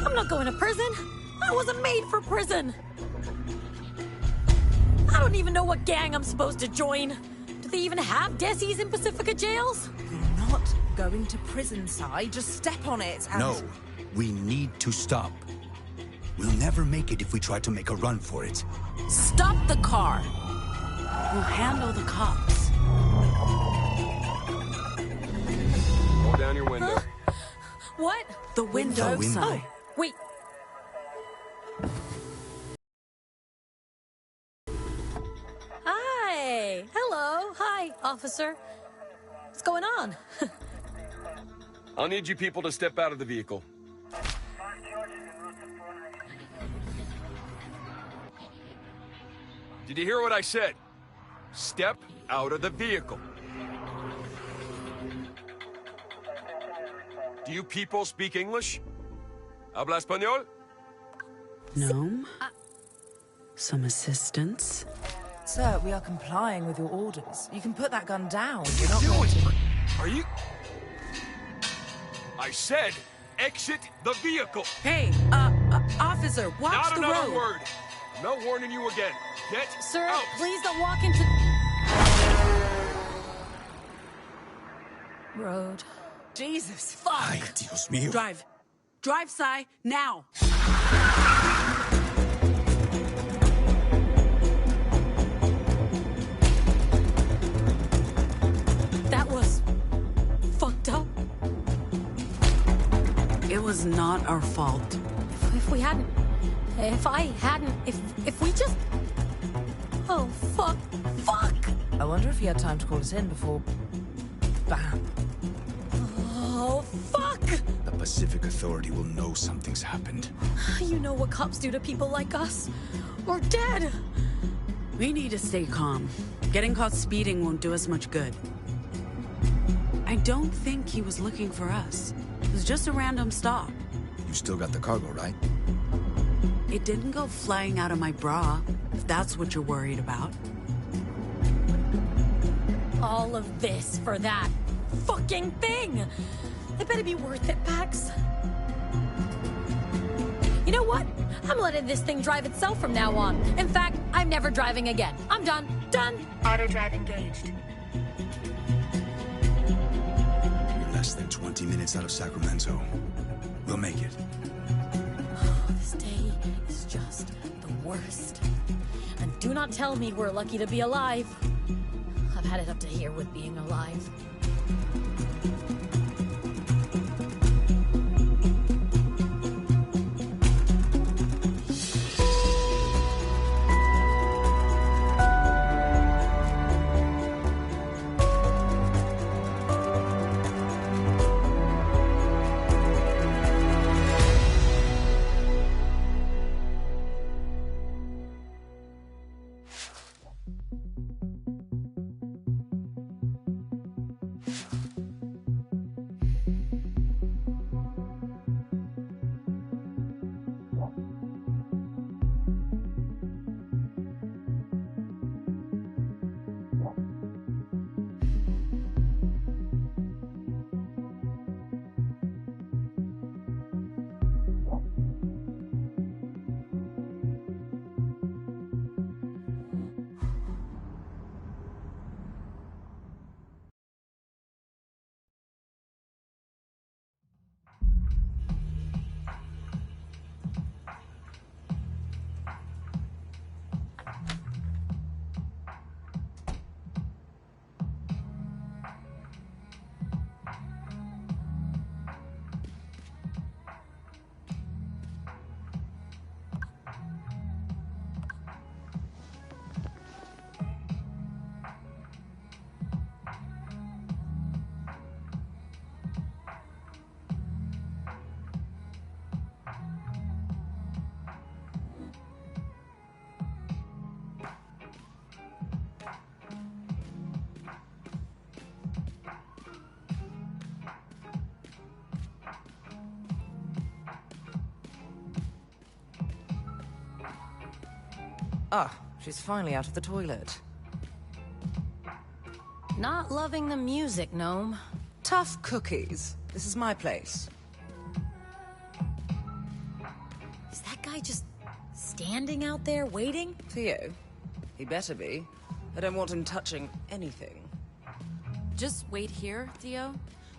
I'm not going to prison. I wasn't made for prison. I don't even know what gang I'm supposed to join. Do they even have Desies in Pacifica jails? You're not going to prison, Si. Just step on it and... No, we need to stop. We'll never make it if we try to make a run for it. Stop the car. We'll handle the cops. Roll down your window. Huh? What? The window, The window. Si. Wait. Hi. Hello. Hi, officer. What's going on? I'll need you people to step out of the vehicle. Did you hear what I said? Step out of the vehicle. Do you people speak English? Habla español? Gnome? Some assistance? Sir, we are complying with your orders. You can put that gun down. We're What not are you going doing? to... Are you... I said, exit the vehicle. Hey, officer, watch Not the another road. word. I'm not warning you again. Get Sir, out. please don't walk into... road. Jesus, Ay, Dios mío. Drive. Drive, Si, now. That was... fucked up. It was not our fault. If we hadn't... If I hadn't... If we just... Oh, fuck. Fuck! I wonder if he had time to call us in before... Bam. Oh, fuck! The Pacific Authority will know something's happened. You know what cops do to people like us. We're dead. We need to stay calm. Getting caught speeding won't do us much good. I don't think he was looking for us. It was just a random stop. You still got the cargo, right? It didn't go flying out of my bra, if that's what you're worried about. All of this for that fucking thing. It better be worth it, Pax. You know what? I'm letting this thing drive itself from now on. In fact, I'm never driving again. I'm done. Done. Auto drive engaged. We're less than 20 minutes out of Sacramento. We'll make it. This day is just the worst. And do not tell me we're lucky to be alive. I've had it up to here with being alive. Ah, she's finally out of the toilet. Not loving the music, Gnome. Tough cookies. This is my place. guy just standing out there waiting? Theo? He better be. I don't want him touching anything. Just wait here, Theo.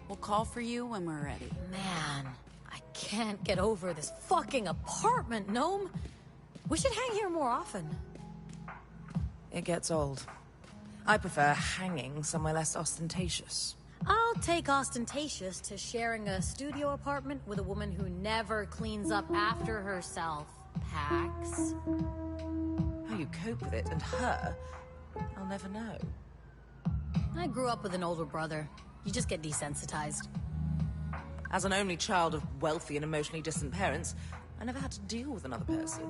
We'll call for you when we're ready. Man, I can't get over this fucking apartment, Gnome. We should hang here more often. It gets old. I prefer hanging somewhere less ostentatious. I'll take ostentatious to sharing a studio apartment with a woman who never cleans up after herself, Pax. How you cope with it and her, I'll never know. I grew up with an older brother. You just get desensitized. As an only child of wealthy and emotionally distant parents, I never had to deal with another person.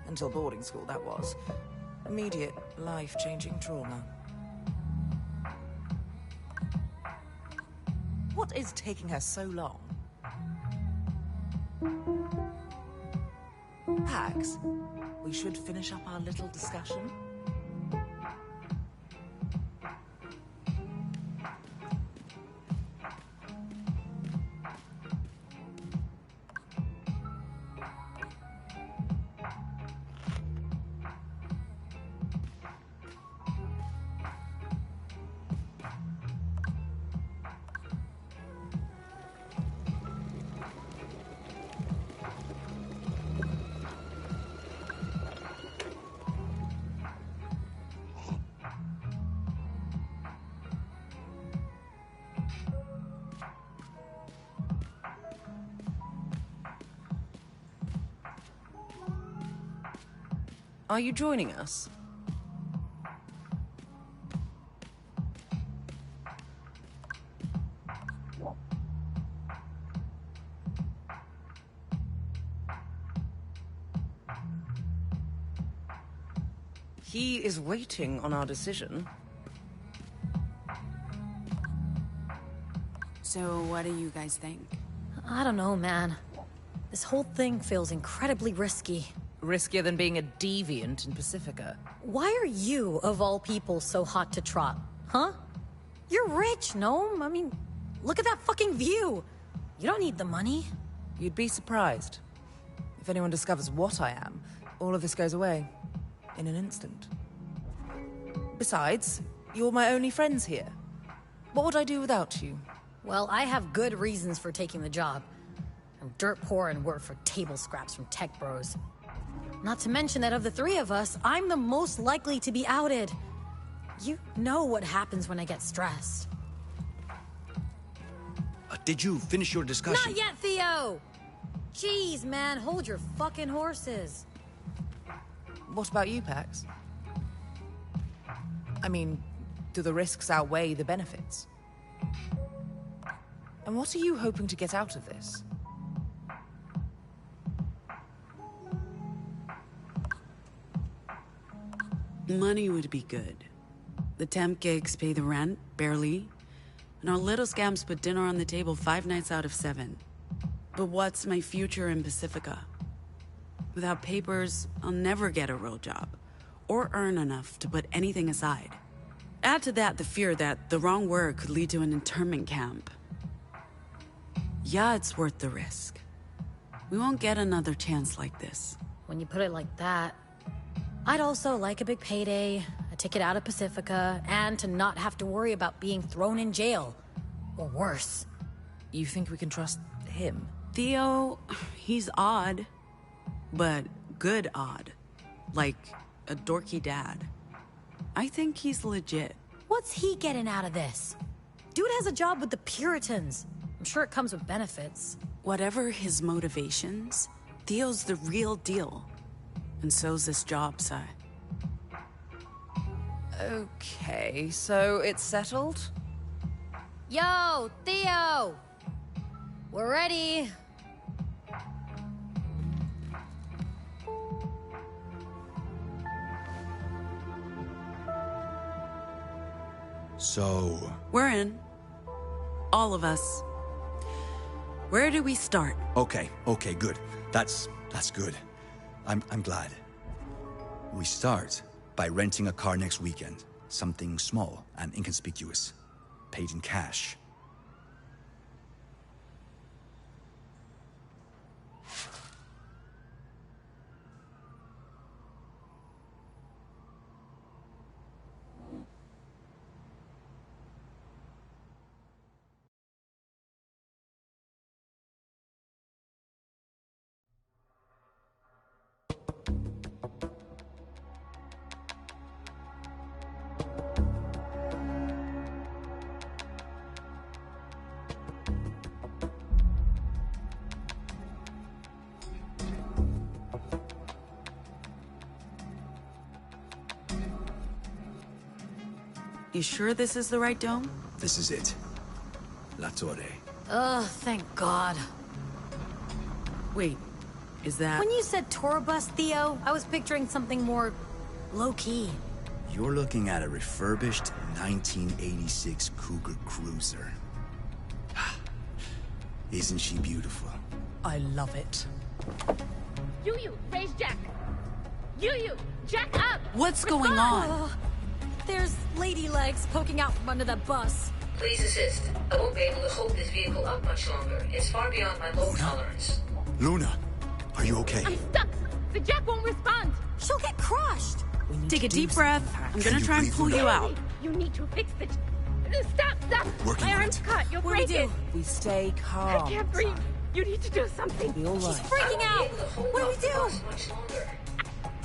Until boarding school, that was. Immediate, life-changing trauma. What is taking her so long? Pax, we should finish up our little discussion. Are you joining us? He is waiting on our decision. So what do you guys think? I don't know, man. This whole thing feels incredibly risky. Riskier than being a deviant in Pacifica. Why are you, of all people, so hot to trot? Huh? You're rich, Gnome. I mean, look at that fucking view. You don't need the money. You'd be surprised. If anyone discovers what I am, all of this goes away. In an instant. Besides, you're my only friends here. What would I do without you? Well, I have good reasons for taking the job. I'm dirt poor and work for table scraps from tech bros. Not to mention that of the three of us, I'm the most likely to be outed. You know what happens when I get stressed. Did you finish your discussion? Not yet, Theo! Jeez, man, hold your fucking horses. What about you, Pax? I mean, do the risks outweigh the benefits? And what are you hoping to get out of this? Money would be good. The temp gigs pay the rent, barely. And our little scams put dinner on the table 5 nights out of 7. But what's my future in Pacifica? Without papers, I'll never get a real job. Or earn enough to put anything aside. Add to that the fear that the wrong word could lead to an internment camp. Yeah, it's worth the risk. We won't get another chance like this. When you put it like that, I'd also like a big payday, a ticket out of Pacifica, and to not have to worry about being thrown in jail. Or worse. You think we can trust him? Theo, he's odd. But good odd. Like a dorky dad. I think he's legit. What's he getting out of this? Dude has a job with the Puritans. I'm sure it comes with benefits. Whatever his motivations, Theo's the real deal. And so's this job, Sai. Okay, so it's settled? Yo, Theo! We're ready. So... We're in. All of us. Where do we start? Okay, good. That's good. I'm glad. We start by renting a car next weekend. Something small and inconspicuous. Paid in cash. You sure this is the right dome? This is it. La Torre. Ugh, thank God. Wait, is that... When you said tour bus, Theo, I was picturing something more low-key. You're looking at a refurbished 1986 Cougar Cruiser. Isn't she beautiful? I love it. Yu-Yu, raise Jack. Yu-Yu, Jack up! What's going on? There's lady legs poking out from under the bus. Please assist. I won't be able to hold this vehicle up much longer. It's far beyond my low tolerance. Luna, are you okay? I'm stuck! The Jack won't respond! She'll get crushed. Take a deep breath. I'm gonna try and pull you out. You need to fix the... Stop! Working My on arm's it. caught. You'll What do we break it. do? We stay calm. I can't breathe. You need to do something. Be all right. She's freaking I out. won't be able to hold What do off we the do? bus much longer.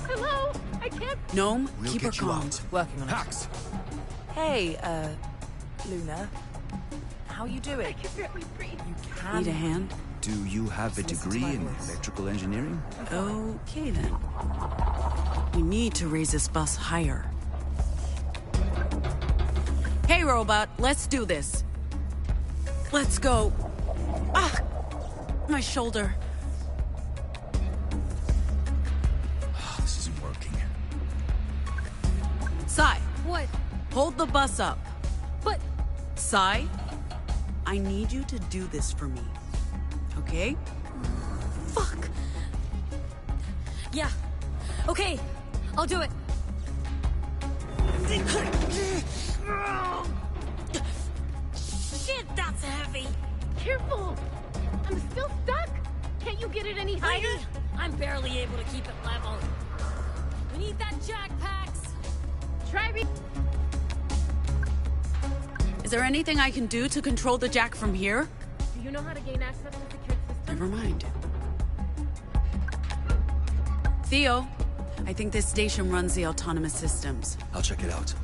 Hello? I can't... Gnome, We'll keep her get you calm. out. Working on it. Pax! Hey, Luna. How you doing? I can barely breathe. You can... Need a hand? Do you have a Just listen to degree my in voice. electrical engineering? Okay then. We need to raise this bus higher. Hey, robot, let's do this. Let's go. Ah! My shoulder. This isn't working. Sai, What? hold the bus up. But... Sai, I need you to do this for me. Okay? Fuck. Yeah. Okay. I'll do it. Shit, that's heavy. Careful! I'm still stuck! Can't you get it any higher? Lady, I'm barely able to keep it level. We need that jack, Pax. Try re... Is there anything I can do to control the Jack from here? Do you know how to gain access to secured systems? Never mind. Theo, I think this station runs the autonomous systems. I'll check it out.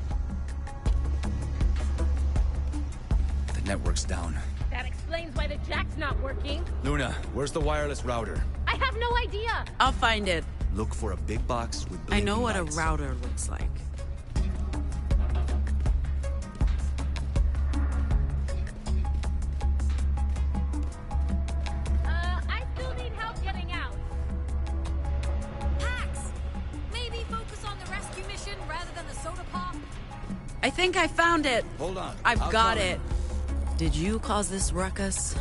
The network's down. That explains why the Jack's not working. Luna, where's the wireless router? I have no idea! I'll find it. Look for a big box with I know blinking what a lights. router looks like. I still need help getting out. Pax, maybe focus on the rescue mission rather than the soda pop. I think I found it. Hold on. I've I'll got come. it. Did you cause this ruckus?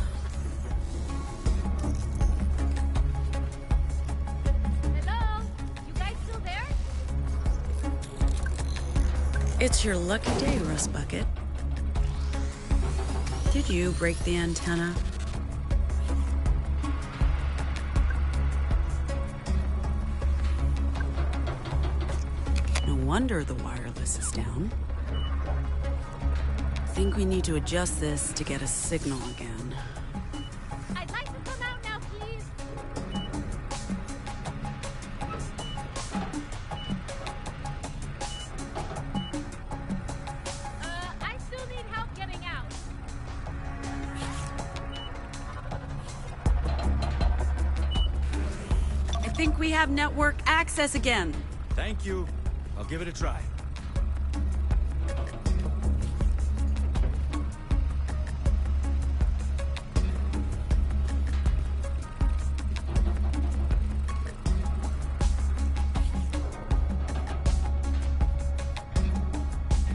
Hello? You guys still there? It's your lucky day, Rust Bucket. Did you break the antenna? No wonder the wireless is down. Think we need to adjust this to get a signal again. I'd like to come out now, please. I still need help getting out. I think we have network access again. Thank you. I'll give it a try.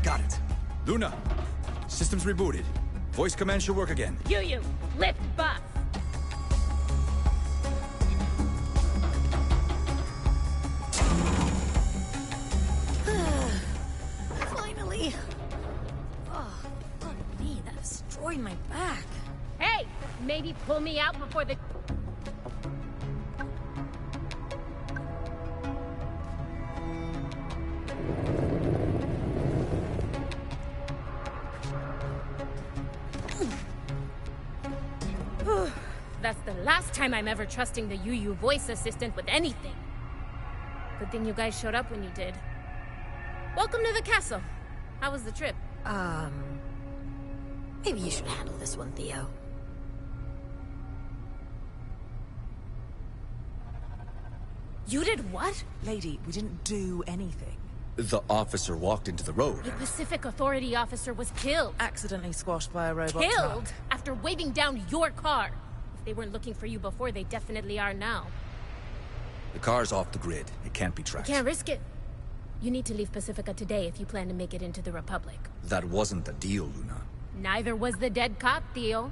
Got it. Luna, system's rebooted. Voice command should work again. Yu-Yu, lift bus. Finally. Oh, fuck me, that destroyed my back. Hey, maybe pull me out before the... That's the last time I'm ever trusting the Yu-Yu voice assistant with anything. Good thing you guys showed up when you did. Welcome to the castle. How was the trip? Maybe you should handle this one, Theo. You did what? Lady, we didn't do anything. The officer walked into the road. A Pacific Authority officer was killed. Accidentally squashed by a robot Killed truck. after waving down your car. If they weren't looking for you before, they definitely are now. The car's off the grid. It can't be tracked. Can't risk it. You need to leave Pacifica today if you plan to make it into the Republic. That wasn't the deal, Luna. Neither was the dead cop, Theo.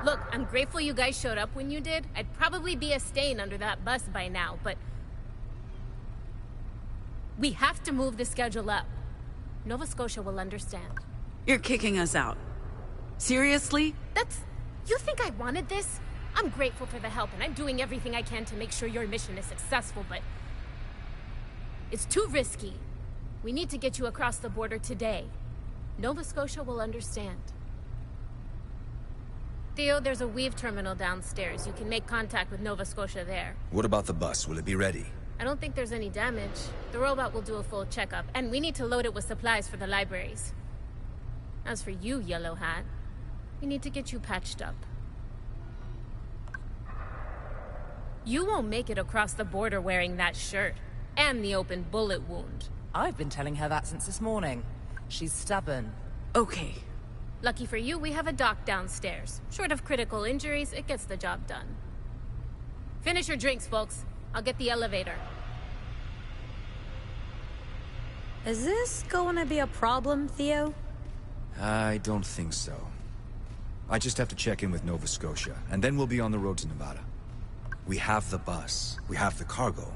Look, I'm grateful you guys showed up when you did. I'd probably be a stain under that bus by now, but... we have to move the schedule up. Nova Scotia will understand. You're kicking us out. Seriously? That's... you think I wanted this? I'm grateful for the help, and I'm doing everything I can to make sure your mission is successful, but... it's too risky. We need to get you across the border today. Nova Scotia will understand. Theo, there's a Weave terminal downstairs. You can make contact with Nova Scotia there. What about the bus? Will it be ready? I don't think there's any damage. The robot will do a full checkup, and we need to load it with supplies for the libraries. As for you, Yellow Hat, we need to get you patched up. You won't make it across the border wearing that shirt, and the open bullet wound. I've been telling her that since this morning. She's stubborn. Okay. Lucky for you, we have a dock downstairs. Short of critical injuries, it gets the job done. Finish your drinks, folks. I'll get the elevator. Is this going to be a problem, Theo? I don't think so. I just have to check in with Nova Scotia, and then we'll be on the road to Nevada. We have the bus. We have the cargo.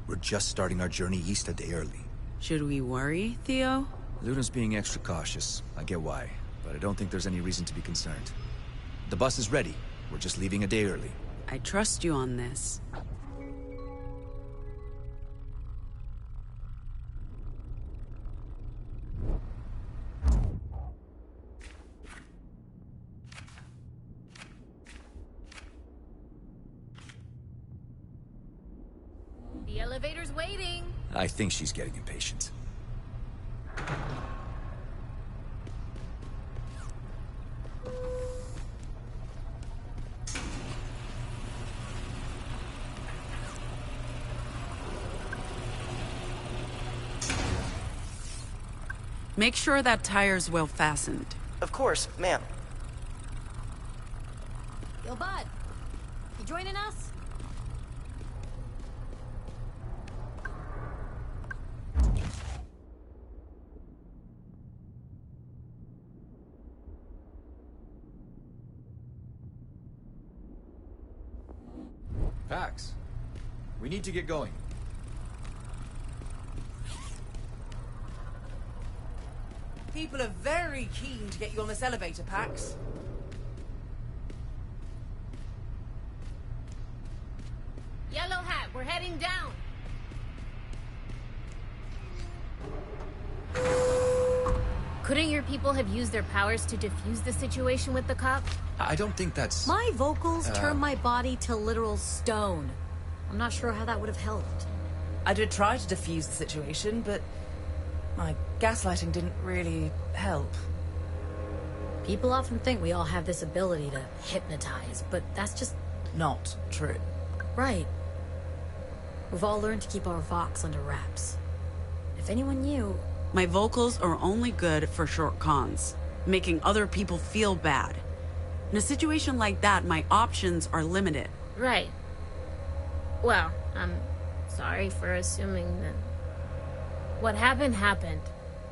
We're just starting our journey east a day early. Should we worry, Theo? Luna's being extra cautious. I get why, but I don't think there's any reason to be concerned. The bus is ready. We're just leaving a day early. I trust you on this. The elevator's waiting. I think she's getting impatient. Make sure that tire's well fastened. Of course, ma'am. Yo, bud. You joining us? Pax, we need to get going. People are very keen to get you on this elevator, Pax. Yellow Hat, we're heading down. Couldn't your people have used their powers to defuse the situation with the cop? I don't think that's... My vocals turn my body to literal stone. I'm not sure how that would have helped. I did try to defuse the situation, but my gaslighting didn't really help. People often think we all have this ability to hypnotize, but that's just... Not true. right. We've all learned to keep our vox under wraps. If anyone knew... My vocals are only good for short cons, making other people feel bad. In a situation like that, my options are limited. Right. Well, I'm sorry for assuming that... What happened, happened.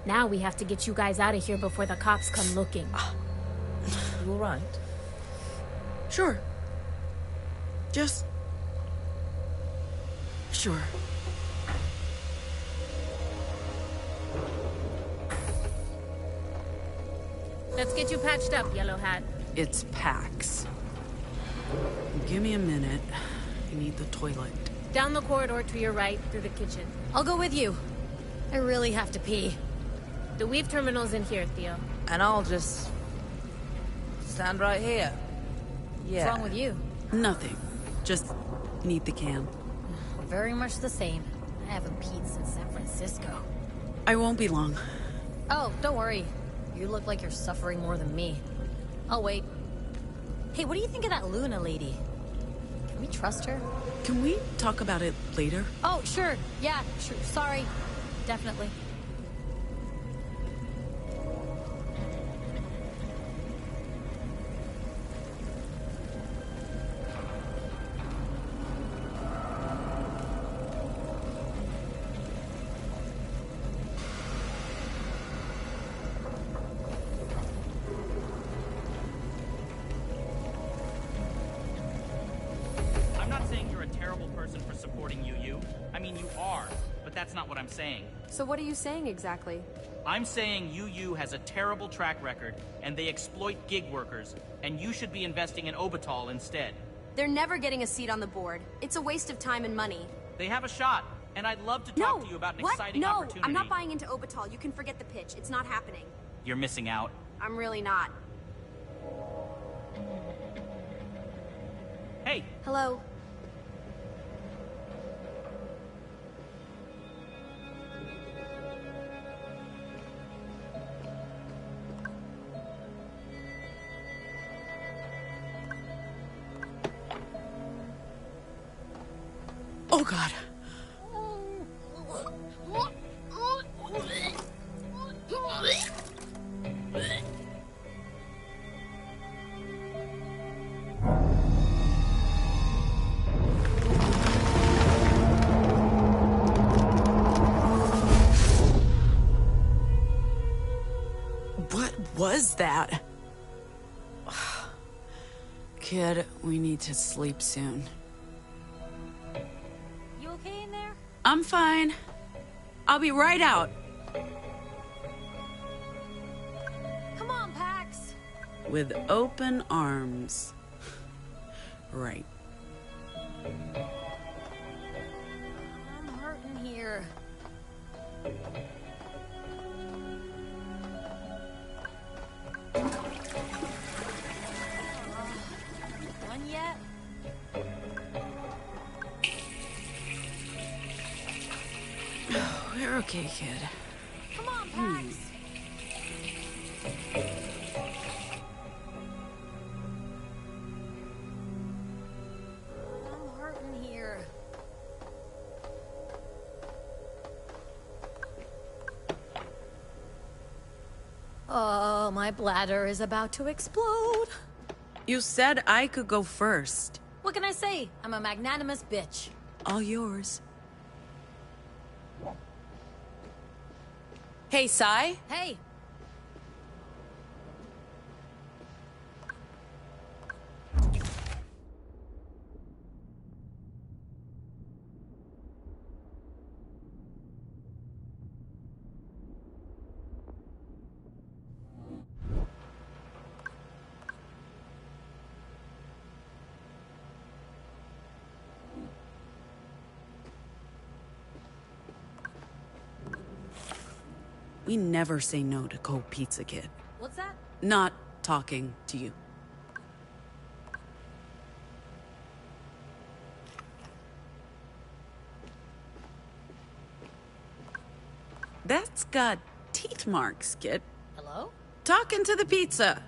Now we have to get you guys out of here before the cops come looking. You all right? Sure. Just... sure. Let's get you patched up, Yellow Hat. It's Pax. Give me a minute. I need the toilet. Down the corridor to your right, through the kitchen. I'll go with you. I really have to pee. The Weave terminal's in here, Theo. And I'll just... stand right here. Yeah. What's wrong with you? Nothing. Just need the can. Very much the same. I haven't peed since San Francisco. I won't be long. Oh, don't worry. You look like you're suffering more than me. I'll wait. Hey, what do you think of that Luna lady? we trust her? Can we talk about it later? Oh, sure. Yeah, sure. Sorry. Definitely. I'm not saying you're a terrible person for supporting UU. I mean, you are, but that's not what I'm saying. So what are you saying exactly? I'm saying UU has a terrible track record, and they exploit gig workers, and you should be investing in Obital instead. They're never getting a seat on the board. It's a waste of time and money. They have a shot, and I'd love to talk to you about an exciting opportunity. No, I'm not buying into Obital. You can forget the pitch. It's not happening. You're missing out. I'm really not. Hey! Hello? Oh, God. What was that? Kid, we need to sleep soon. You okay in there? I'm fine. I'll be right out. Come on, Pax. With open arms. Right. I'm hurting here. Done yet? We're okay, kid. Come on, Pax. I'm hurting here. Oh, my bladder is about to explode. You said I could go first. What can I say? I'm a magnanimous bitch. All yours. Hey, Sai. Hey, We never say no to cold pizza, kid. what's that? Not talking to you. That's got teeth marks, kid. Hello? Talking to the pizza.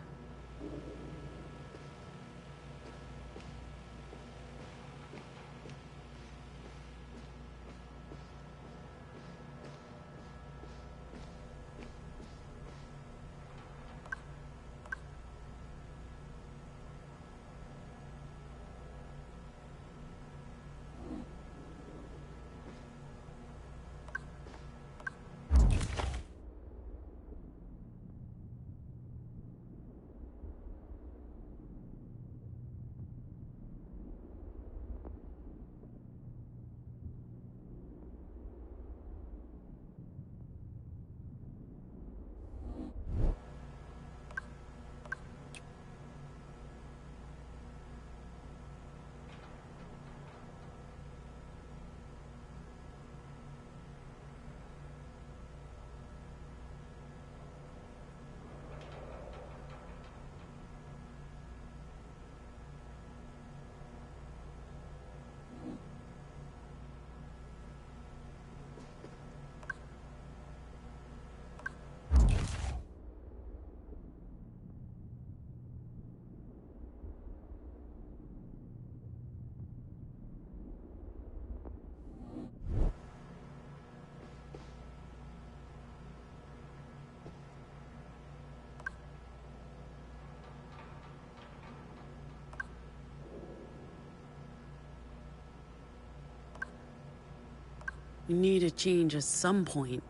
We need a change at some point.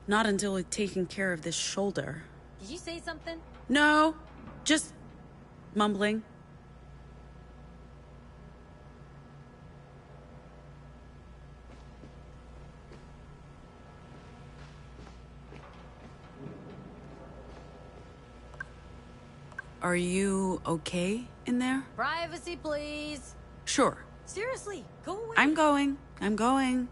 Not until we've taken care of this shoulder. Did you say something? No, just mumbling. Are you okay in there? Privacy, please. Sure. Seriously, go away. I'm going. I'm going.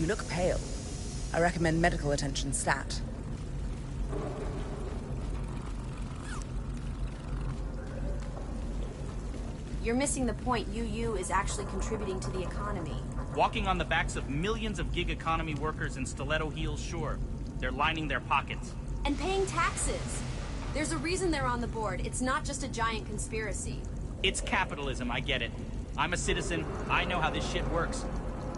You look pale. I recommend medical attention stat. You're missing the point. UU is actually contributing to the economy. Walking on the backs of millions of gig economy workers in stiletto heels, sure. They're lining their pockets. And paying taxes. There's a reason they're on the board. It's not just a giant conspiracy. It's capitalism, I get it. I'm a citizen, I know how this shit works.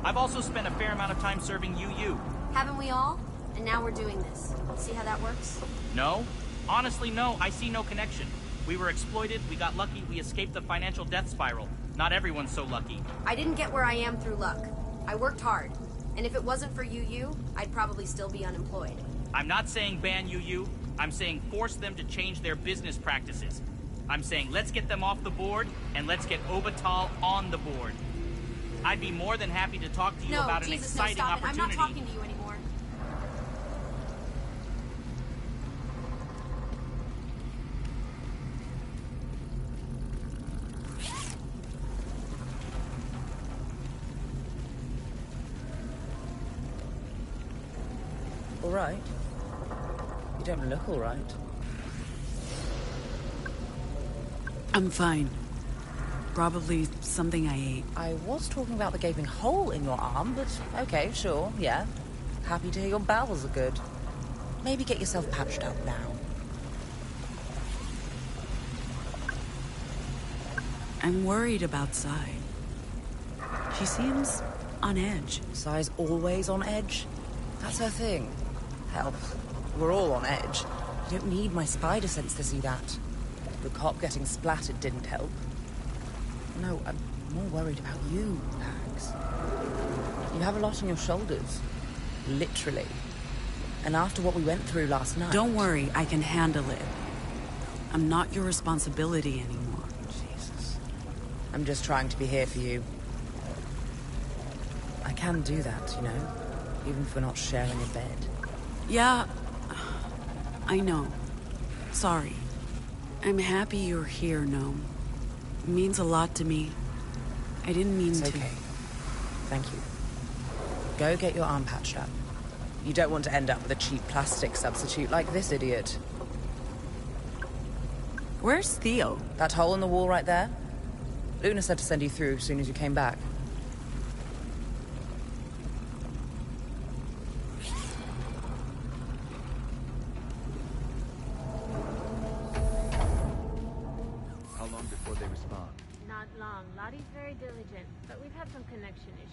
I've also spent a fair amount of time serving UU. Haven't we all? And now we're doing this. See how that works? No? Honestly, no, I see no connection. We were exploited, we got lucky, we escaped the financial death spiral. Not everyone's so lucky. I didn't get where I am through luck. I worked hard. And if it wasn't for UU, I'd probably still be unemployed. I'm not saying ban UU, I'm saying force them to change their business practices. I'm saying let's get them off the board, and let's get Obital on the board. I'd be more than happy to talk to you about an exciting stop opportunity. It. I'm not talking to you anymore. All right. You don't look all right. I'm fine. Probably something I ate. I was talking about the gaping hole in your arm, but okay, sure, yeah. Happy to hear your bowels are good. Maybe get yourself patched up now. I'm worried about Sai. She seems on edge. Sai's always on edge. That's her thing. Hell, we're all on edge. You don't need my spider sense to see that. The cop getting splattered didn't help. No, I'm more worried about you, Pax. You have a lot on your shoulders. Literally. And after what we went through last night... Don't worry, I can handle it. I'm not your responsibility anymore. Jesus. I'm just trying to be here for you. I can do that, you know? Even if we're not sharing a bed. Yeah, I know. Sorry. I'm happy you're here, Gnome. It means a lot to me. I didn't mean to. It's okay. Thank you. Go get your arm patched up. You don't want to end up with a cheap plastic substitute like this idiot. Where's Theo? That hole in the wall right there? Luna said to send you through as soon as you came back. How long before they respond? Not long. Lottie's very diligent, but we've had some connection issues.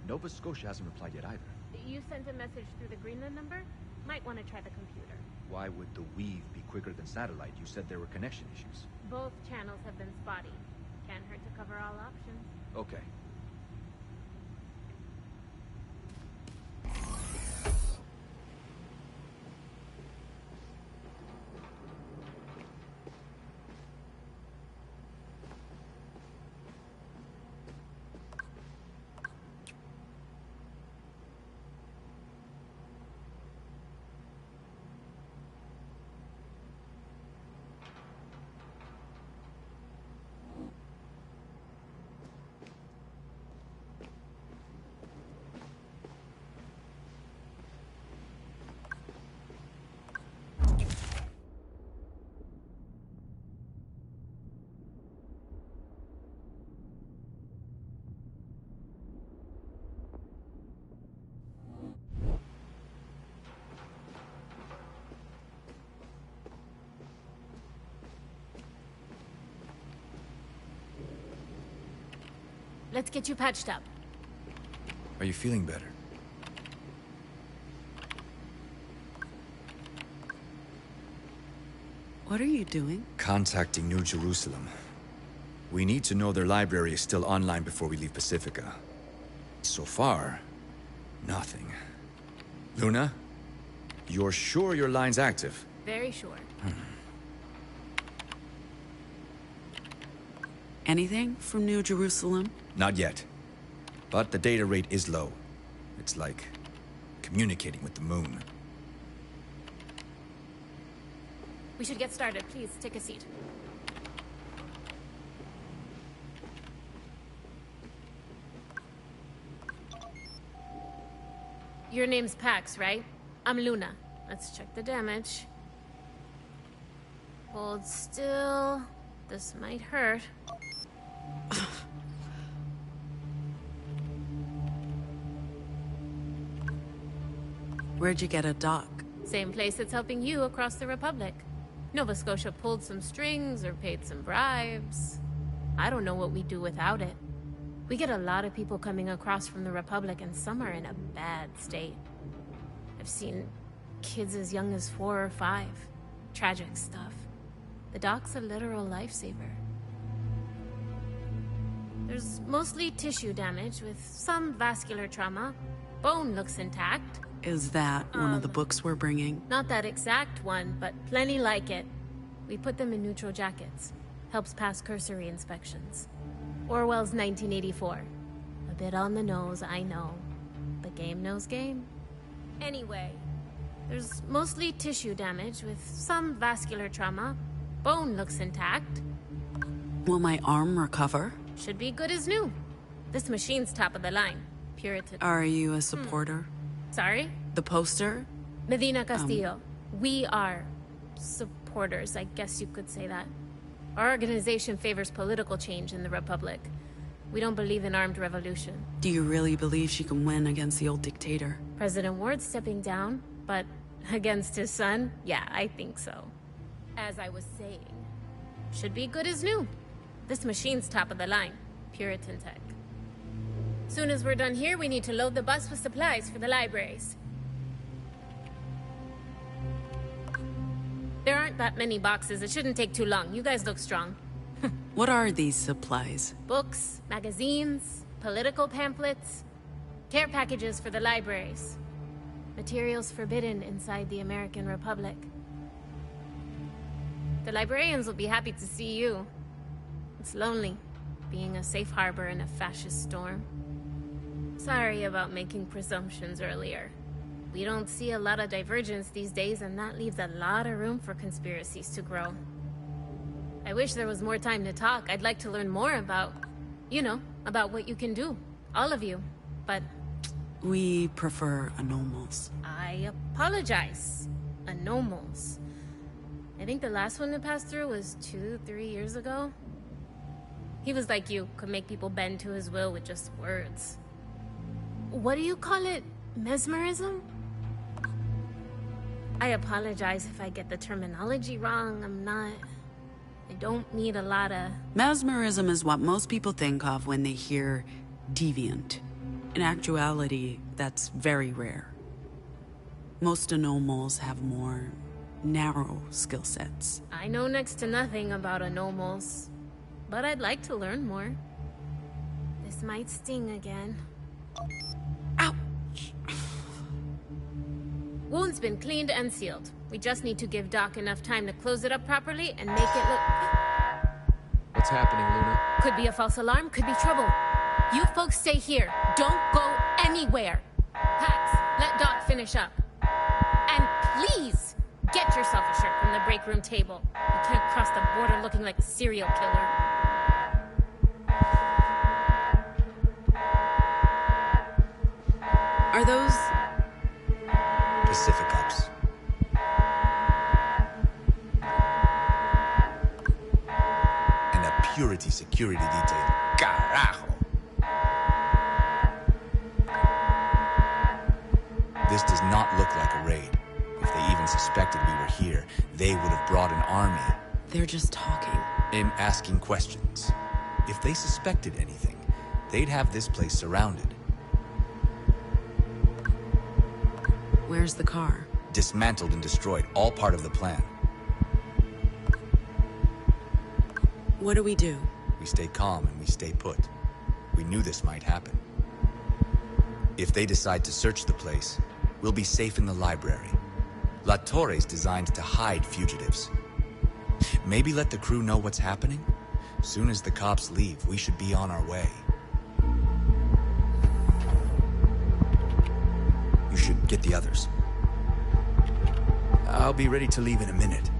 Nova Scotia hasn't replied yet either. You sent a message through the Greenland number? Might want to try the computer. Why would the weave be quicker than satellite? You said there were connection issues. Both channels have been spotty. Can't hurt to cover all options. Okay. Let's get you patched up. Are you feeling better? What are you doing? Contacting New Jerusalem. We need to know their library is still online before we leave Pacifica. So far, nothing. Luna, you're sure your line's active? Very sure. Anything from New Jerusalem? Not yet. But the data rate is low. It's like communicating with the moon. We should get started. Please, take a seat. Your name's Pax, right? I'm Luna. Let's check the damage. Hold still. This might hurt. Where'd you get a dock? Same place that's helping you across the Republic. Nova Scotia pulled some strings or paid some bribes. I don't know what we'd do without it. We get a lot of people coming across from the Republic, and some are in a bad state. I've seen kids as young as 4 or 5. Tragic stuff. The dock's a literal lifesaver. There's mostly tissue damage with some vascular trauma. Bone looks intact. Is that one of the books we're bringing? Not that exact one, but plenty like it. We put them in neutral jackets. Helps pass cursory inspections. Orwell's 1984. A bit on the nose, I know. But game knows game. Anyway, there's mostly tissue damage with some vascular trauma. Bone looks intact. Will my arm recover? Should be good as new. This machine's top of the line. Puritan. Are you a supporter? Sorry? The poster? Medina Castillo. We are supporters, I guess you could say that. Our organization favors political change in the Republic. We don't believe in armed revolution. Do you really believe she can win against the old dictator? President Ward's stepping down, but against his son? Yeah, I think so. As I was saying, should be good as new. This machine's top of the line. Puritan tech. Soon as we're done here, we need to load the bus with supplies for the libraries. There aren't that many boxes. It shouldn't take too long. You guys look strong. What are these supplies? Books, magazines, political pamphlets, care packages for the libraries. Materials forbidden inside the American Republic. The librarians will be happy to see you. It's lonely, being a safe harbor in a fascist storm. Sorry about making presumptions earlier. We don't see a lot of divergence these days, and that leaves a lot of room for conspiracies to grow. I wish there was more time to talk. I'd like to learn more about, you know, about what you can do. All of you. But we prefer anomals. I apologize. Anomals. I think the last one to pass through was 2-3 years ago. He was like you, could make people bend to his will with just words. What do you call it? Mesmerism? I apologize if I get the terminology wrong. I don't need a lot of... Mesmerism is what most people think of when they hear deviant. In actuality, that's very rare. Most anomals have more narrow skill sets. I know next to nothing about anomals, but I'd like to learn more. This might sting again. Ouch! Wound's been cleaned and sealed. We just need to give Doc enough time to close it up properly and make it look... What's happening, Luna? Could be a false alarm, could be trouble. You folks stay here. Don't go anywhere. Pax, let Doc finish up. And please, get yourself a shirt from the break room table. You can't cross the border looking like a serial killer. Are those... Pacific Ops. And a Purity security detail. Carajo! This does not look like a raid. If they even suspected we were here, they would have brought an army. They're just talking. And asking questions. If they suspected anything, they'd have this place surrounded. Where's the car? Dismantled and destroyed, all part of the plan. What do we do? We stay calm and we stay put. We knew this might happen. If they decide to search the place, we'll be safe in the library. La Torre's designed to hide fugitives. Maybe let the crew know what's happening? Soon as the cops leave, we should be on our way. You should get the others. I'll be ready to leave in a minute.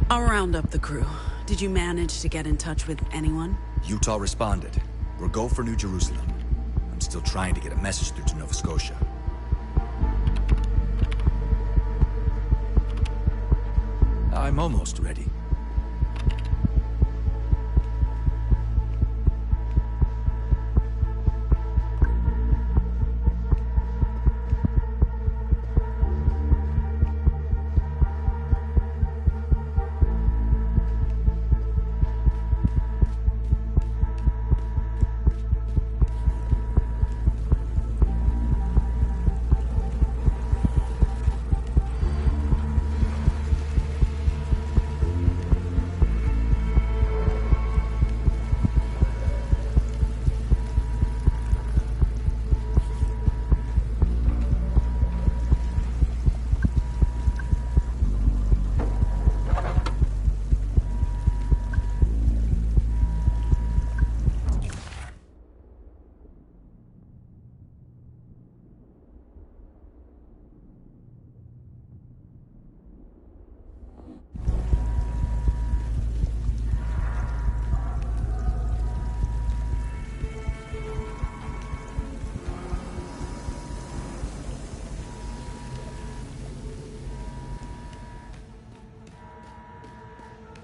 I'll round up the crew. Did you manage to get in touch with anyone? Utah responded. We're go for New Jerusalem. I'm still trying to get a message through to Nova Scotia. I'm almost ready.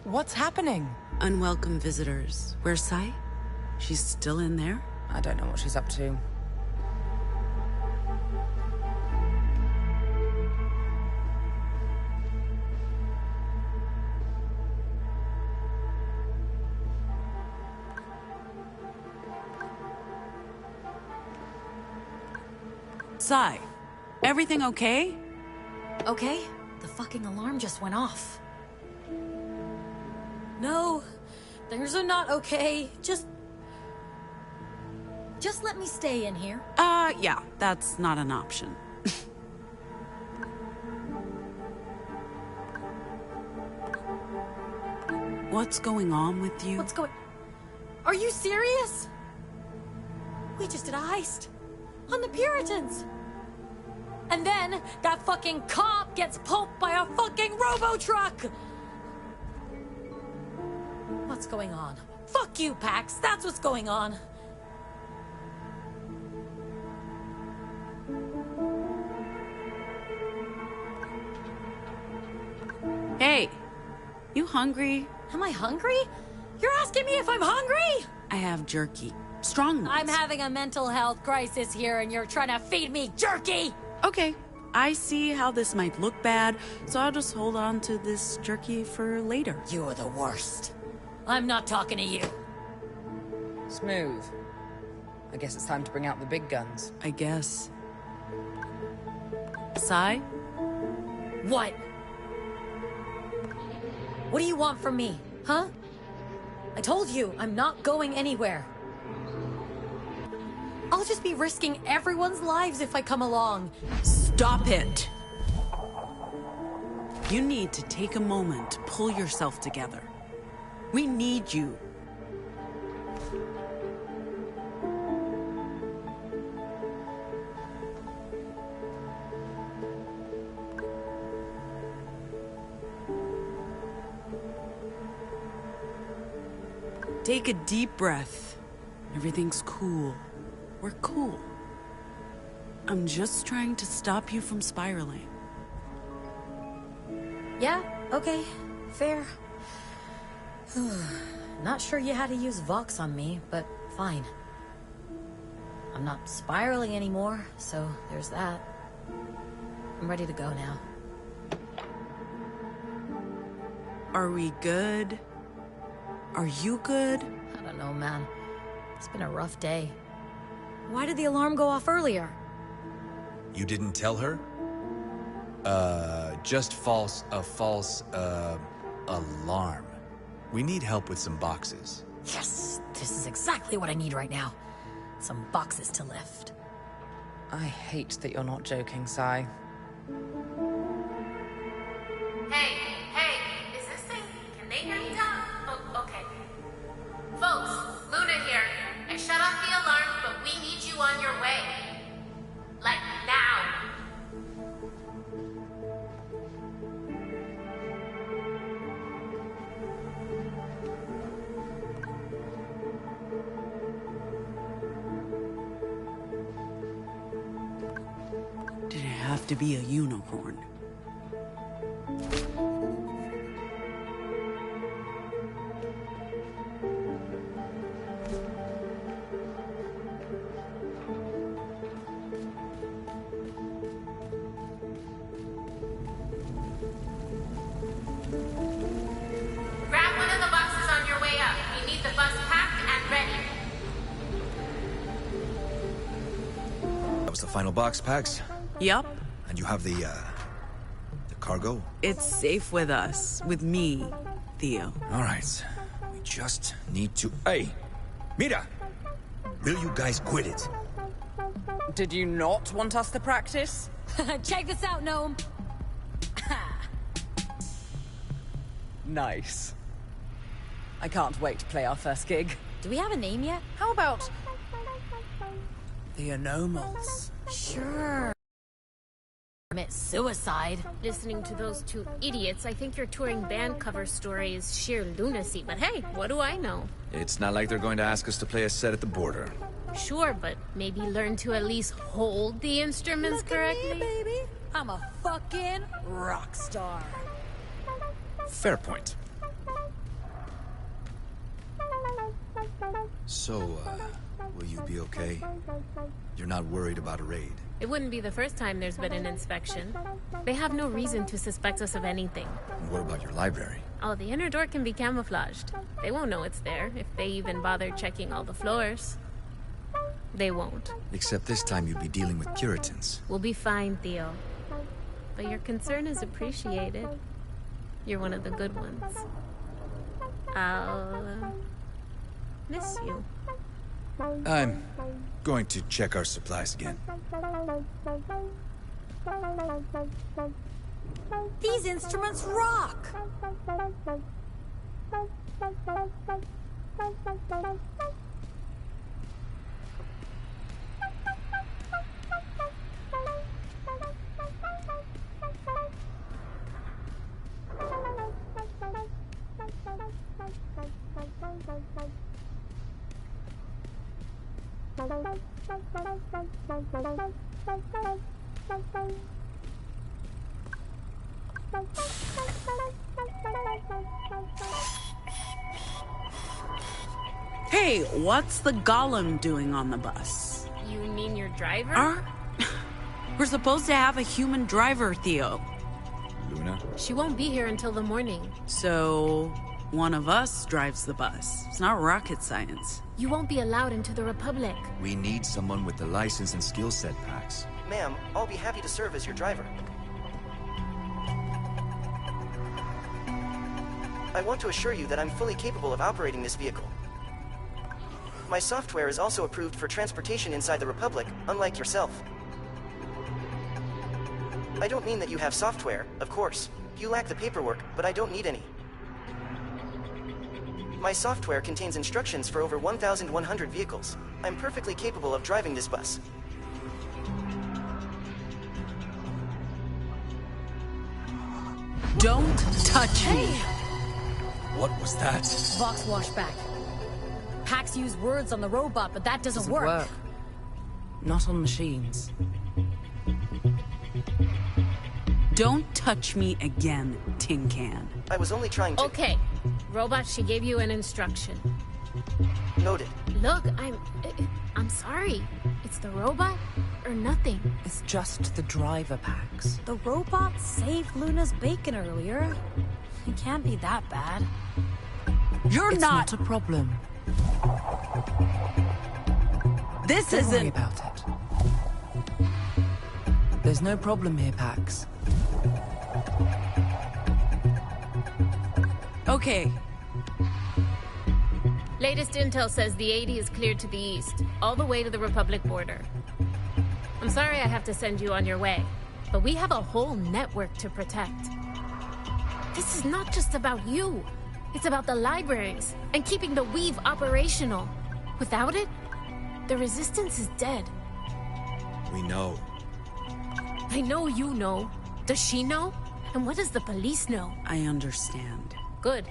What's happening? Unwelcome visitors. Where's Sai? She's still in there? I don't know what she's up to. Sai, everything okay? Okay? The fucking alarm just went off. No, things are not okay. Just let me stay in here. Yeah, that's not an option. What's going on with you? Are you serious? We just did a heist. On the Puritans. And then, that fucking cop gets pulped by a fucking robo-truck! What's going on? Fuck you, Pax. That's what's going on. Hey, you hungry? Am I hungry? You're asking me if I'm hungry? I have jerky. Strong ones. I'm having a mental health crisis here and you're trying to feed me jerky! Okay, I see how this might look bad, so I'll just hold on to this jerky for later. You're the worst. I'm not talking to you. Smooth. I guess it's time to bring out the big guns. I guess. Sai? What? What do you want from me, huh? I told you, I'm not going anywhere. I'll just be risking everyone's lives if I come along. Stop it! You need to take a moment to pull yourself together. We need you. Take a deep breath. Everything's cool. We're cool. I'm just trying to stop you from spiraling. Yeah, okay, fair. Not sure you had to use Vox on me, but fine. I'm not spiraling anymore, so there's that. I'm ready to go now. Are we good? Are you good? I don't know, man. It's been a rough day. Why did the alarm go off earlier? You didn't tell her? Just a false alarm. We need help with some boxes. Yes, this is exactly what I need right now. Some boxes to lift. I hate that you're not joking, Sai. Hey, is this thing... Can they hear me down? Oh, okay. Folks, Luna here. I shut off the alarm, but we need you on your way. Like, now. Did it have to be a unicorn? Grab one of the boxes on your way up. We need the bus packed and ready. That was the final box, Pax? Yup. And you have the cargo? It's safe with us. With me, Theo. All right. We just need to... Hey! Mira! Will you guys quit it? Did you not want us to practice? Check this out, Gnome. Nice. I can't wait to play our first gig. Do we have a name yet? How about... the Anomals? Sure. Commit suicide. Listening to those two idiots, I think your touring band cover story is sheer lunacy, but hey, what do I know? It's not like they're going to ask us to play a set at the border. Sure, but maybe learn to at least hold the instruments correctly. Look at me, baby. I'm a fucking rock star. Fair point. So, will you be okay? You're not worried about a raid? It wouldn't be the first time there's been an inspection. They have no reason to suspect us of anything. And what about your library? Oh, the inner door can be camouflaged. They won't know it's there if they even bother checking all the floors. They won't. Except this time you'd be dealing with Puritans. We'll be fine, Theo. But your concern is appreciated. You're one of the good ones. I'll miss you. I'm going to check our supplies again. These instruments rock! Hey, what's the golem doing on the bus? You mean your driver? We're supposed to have a human driver, Theo. Luna? She won't be here until the morning. So, one of us drives the bus. It's not rocket science. You won't be allowed into the Republic. We need someone with the license and skill set, Pax. Ma'am, I'll be happy to serve as your driver. I want to assure you that I'm fully capable of operating this vehicle. My software is also approved for transportation inside the Republic, unlike yourself. I don't mean that you have software, of course. You lack the paperwork, but I don't need any. My software contains instructions for over 1,100 vehicles. I'm perfectly capable of driving this bus. Don't touch me! What was that? Vox washback. Pax used words on the robot, but that doesn't work. Not on machines. Don't touch me again, Tin Can. I was only trying to... Okay. Robot, she gave you an instruction. Noted. Look, I'm sorry. It's the robot or nothing. It's just the driver, Pax. The robot saved Luna's bacon earlier. It can't be that bad. It's not a problem. This Don't isn't... worry about it. There's no problem here, Pax. Okay. Latest intel says the 80 is cleared to the east, all the way to the Republic border. I'm sorry I have to send you on your way, but we have a whole network to protect. This is not just about you. It's about the libraries and keeping the Weave operational. Without it, the Resistance is dead. We know. I know you know. Does she know? And what does the police know? I understand. Good.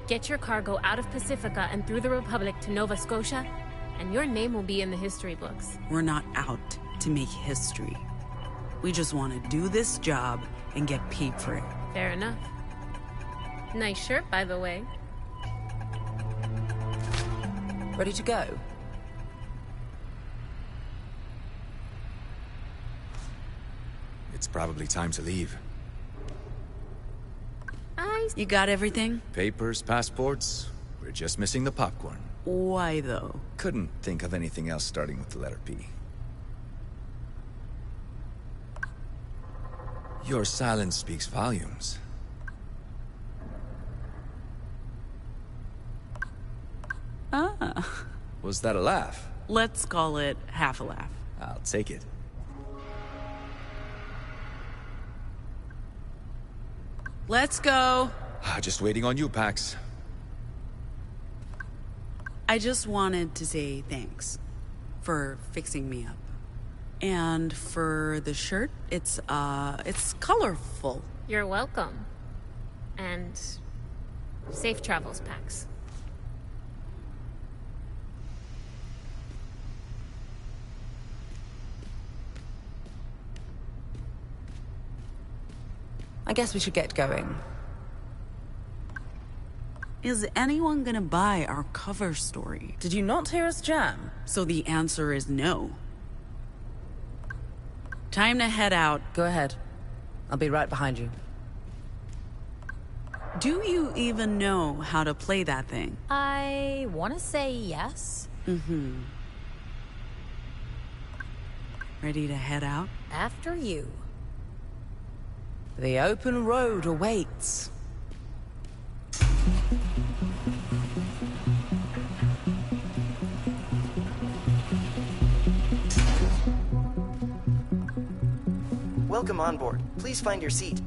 Get your cargo out of Pacifica and through the Republic to Nova Scotia, and your name will be in the history books. We're not out to make history. We just want to do this job and get paid for it. Fair enough. Nice shirt, by the way. Ready to go? It's probably time to leave. You got everything? Papers, passports. We're just missing the popcorn. Why, though? Couldn't think of anything else starting with the letter P. Your silence speaks volumes. Ah. Was that a laugh? Let's call it half a laugh. I'll take it. Let's go. Just waiting on you, Pax. I just wanted to say thanks for fixing me up. And for the shirt, it's colorful. You're welcome. And safe travels, Pax. I guess we should get going. Is anyone gonna buy our cover story? Did you not hear us jam? So the answer is no. Time to head out. Go ahead. I'll be right behind you. Do you even know how to play that thing? I want to say yes. Mm-hmm. Ready to head out? After you. The open road awaits. Welcome on board. Please find your seat.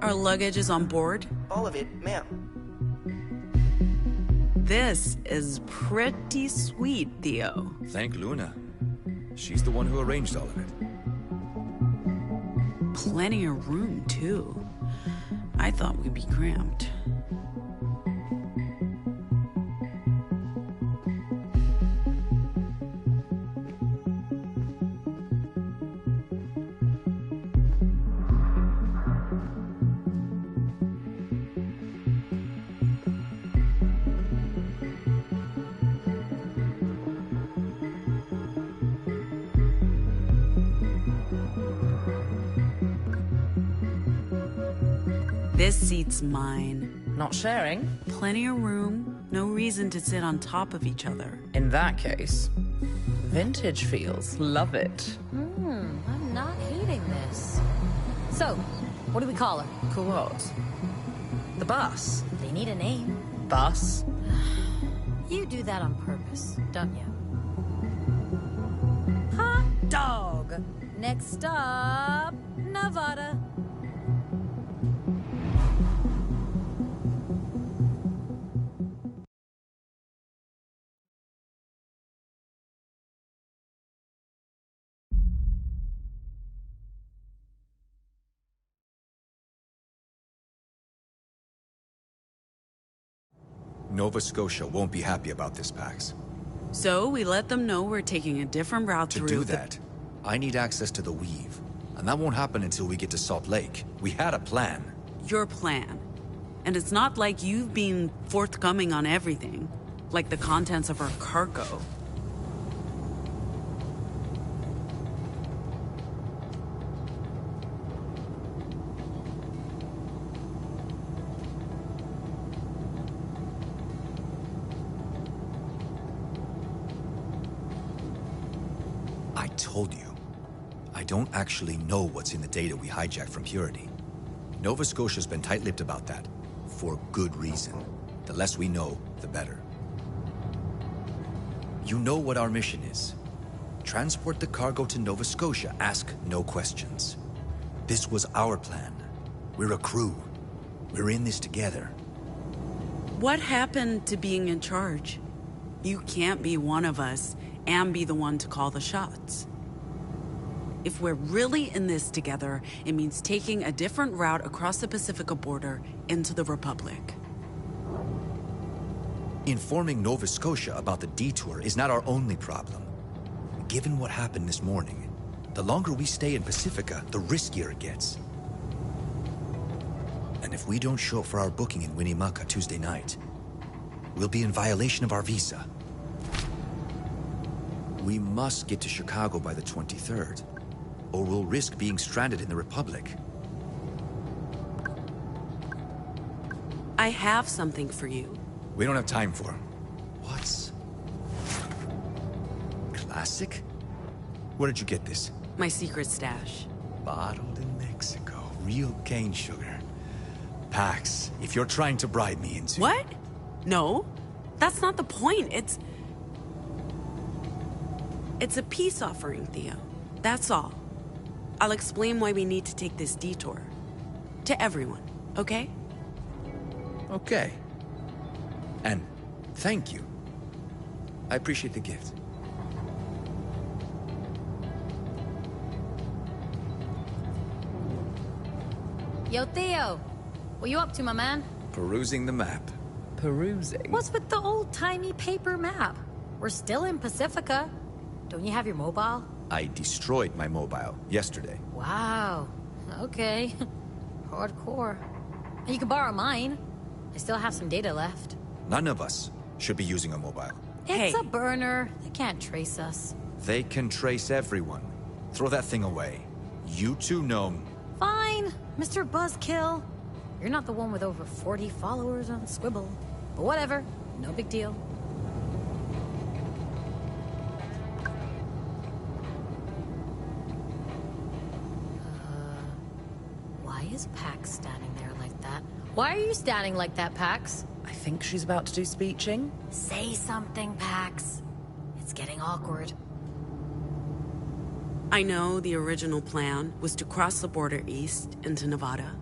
Our luggage is on board? All of it, ma'am. This is pretty sweet, Theo. Thank Luna. She's the one who arranged all of it. Plenty of room, too. I thought we'd be cramped. This seat's mine. Not sharing? Plenty of room, no reason to sit on top of each other. In that case, vintage feels. Love it. I'm not hating this. So, what do we call her? Cool what? The bus. They need a name. Bus? You do that on purpose, don't you? Hot dog! Next stop, Nevada. Nova Scotia won't be happy about this, Pax. So we let them know we're taking a different route To through do that, I need access to the Weave. And that won't happen until we get to Salt Lake. We had a plan. Your plan. And it's not like you've been forthcoming on everything, like the contents of our cargo. told you, I don't actually know what's in the data we hijacked from Purity. Nova Scotia's been tight-lipped about that, for good reason. The less we know, the better. You know what our mission is. Transport the cargo to Nova Scotia, ask no questions. This was our plan. We're a crew. We're in this together. What happened to being in charge? You can't be one of us and be the one to call the shots. If we're really in this together, it means taking a different route across the Pacifica border into the Republic. Informing Nova Scotia about the detour is not our only problem. Given what happened this morning, the longer we stay in Pacifica, the riskier it gets. And if we don't show up for our booking in Winnemucca Tuesday night, we'll be in violation of our visa. We must get to Chicago by the 23rd, or we'll risk being stranded in the Republic. I have something for you. We don't have time for... What's... Classic? Where did you get this? My secret stash. Bottled in Mexico. Real cane sugar. Pax, if you're trying to bribe me into... What? No, that's not the point. It's a peace offering, Theo. That's all. I'll explain why we need to take this detour. To everyone, okay? Okay. And thank you. I appreciate the gift. Yo, Theo. What you up to, my man? Perusing the map. Perusing? What's with the old-timey paper map? We're still in Pacifica. Don't you have your mobile? I destroyed my mobile yesterday. Wow. Okay. Hardcore. You can borrow mine. I still have some data left. None of us should be using a mobile. It's a burner. They can't trace us. They can trace everyone. Throw that thing away. You two know... Fine, Mr. Buzzkill. You're not the one with over 40 followers on Squibble. But whatever. No big deal. Why is Pax standing there like that? Why are you standing like that, Pax? I think she's about to do speeching. Say something, Pax. It's getting awkward. I know the original plan was to cross the border east into Nevada.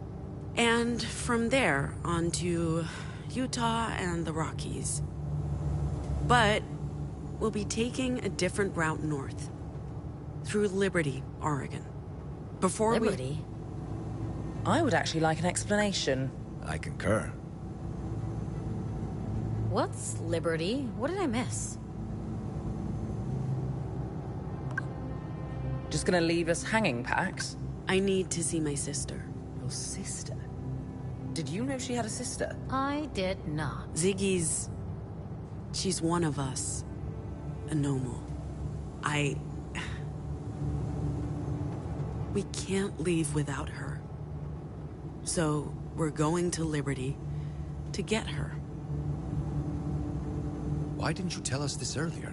And from there on to Utah and the Rockies. But we'll be taking a different route north. Through Liberty, Oregon. Before Liberty? I would actually like an explanation. I concur. What's Liberty? What did I miss? Just gonna leave us hanging, Pax? I need to see my sister. Your sister? Did you know she had a sister? I did not. Ziggy's... she's one of us. A Nomo. We can't leave without her. So, we're going to Liberty to get her. Why didn't you tell us this earlier?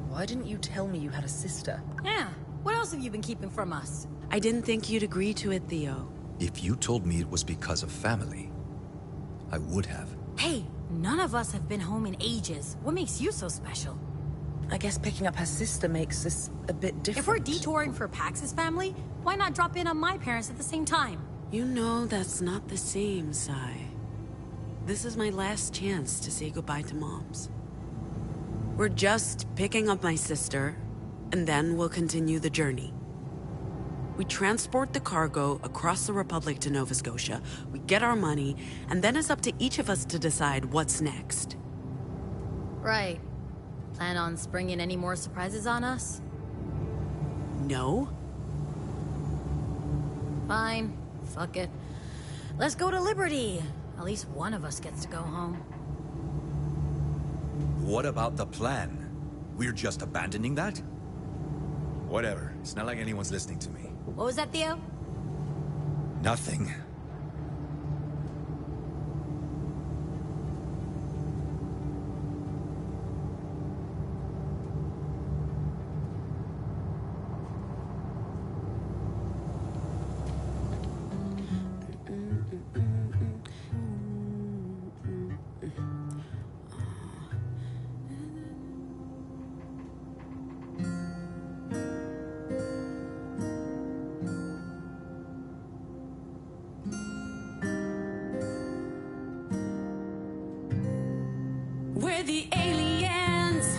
Why didn't you tell me you had a sister? Yeah, what else have you been keeping from us? I didn't think you'd agree to it, Theo. If you told me it was because of family, I would have. Hey, none of us have been home in ages. What makes you so special? I guess picking up her sister makes this a bit different. If we're detouring for Pax's family, why not drop in on my parents at the same time? You know that's not the same, Sai. This is my last chance to say goodbye to Moms. We're just picking up my sister, and then we'll continue the journey. We transport the cargo across the Republic to Nova Scotia, we get our money, and then it's up to each of us to decide what's next. Right. Plan on springing any more surprises on us? No? Fine. Fuck it. Let's go to Liberty. At least one of us gets to go home. What about the plan? We're just abandoning that? Whatever. It's not like anyone's listening to me. What was that, Theo? Nothing. We're the aliens.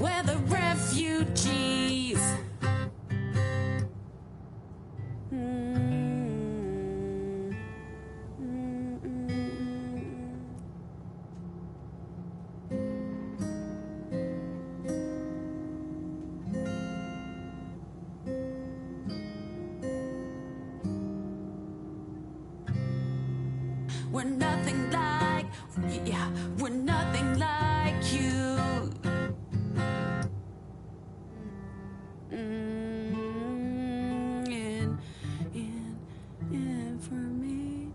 We're the refugees. We're nothing like, yeah, we're nothing like you. And for me.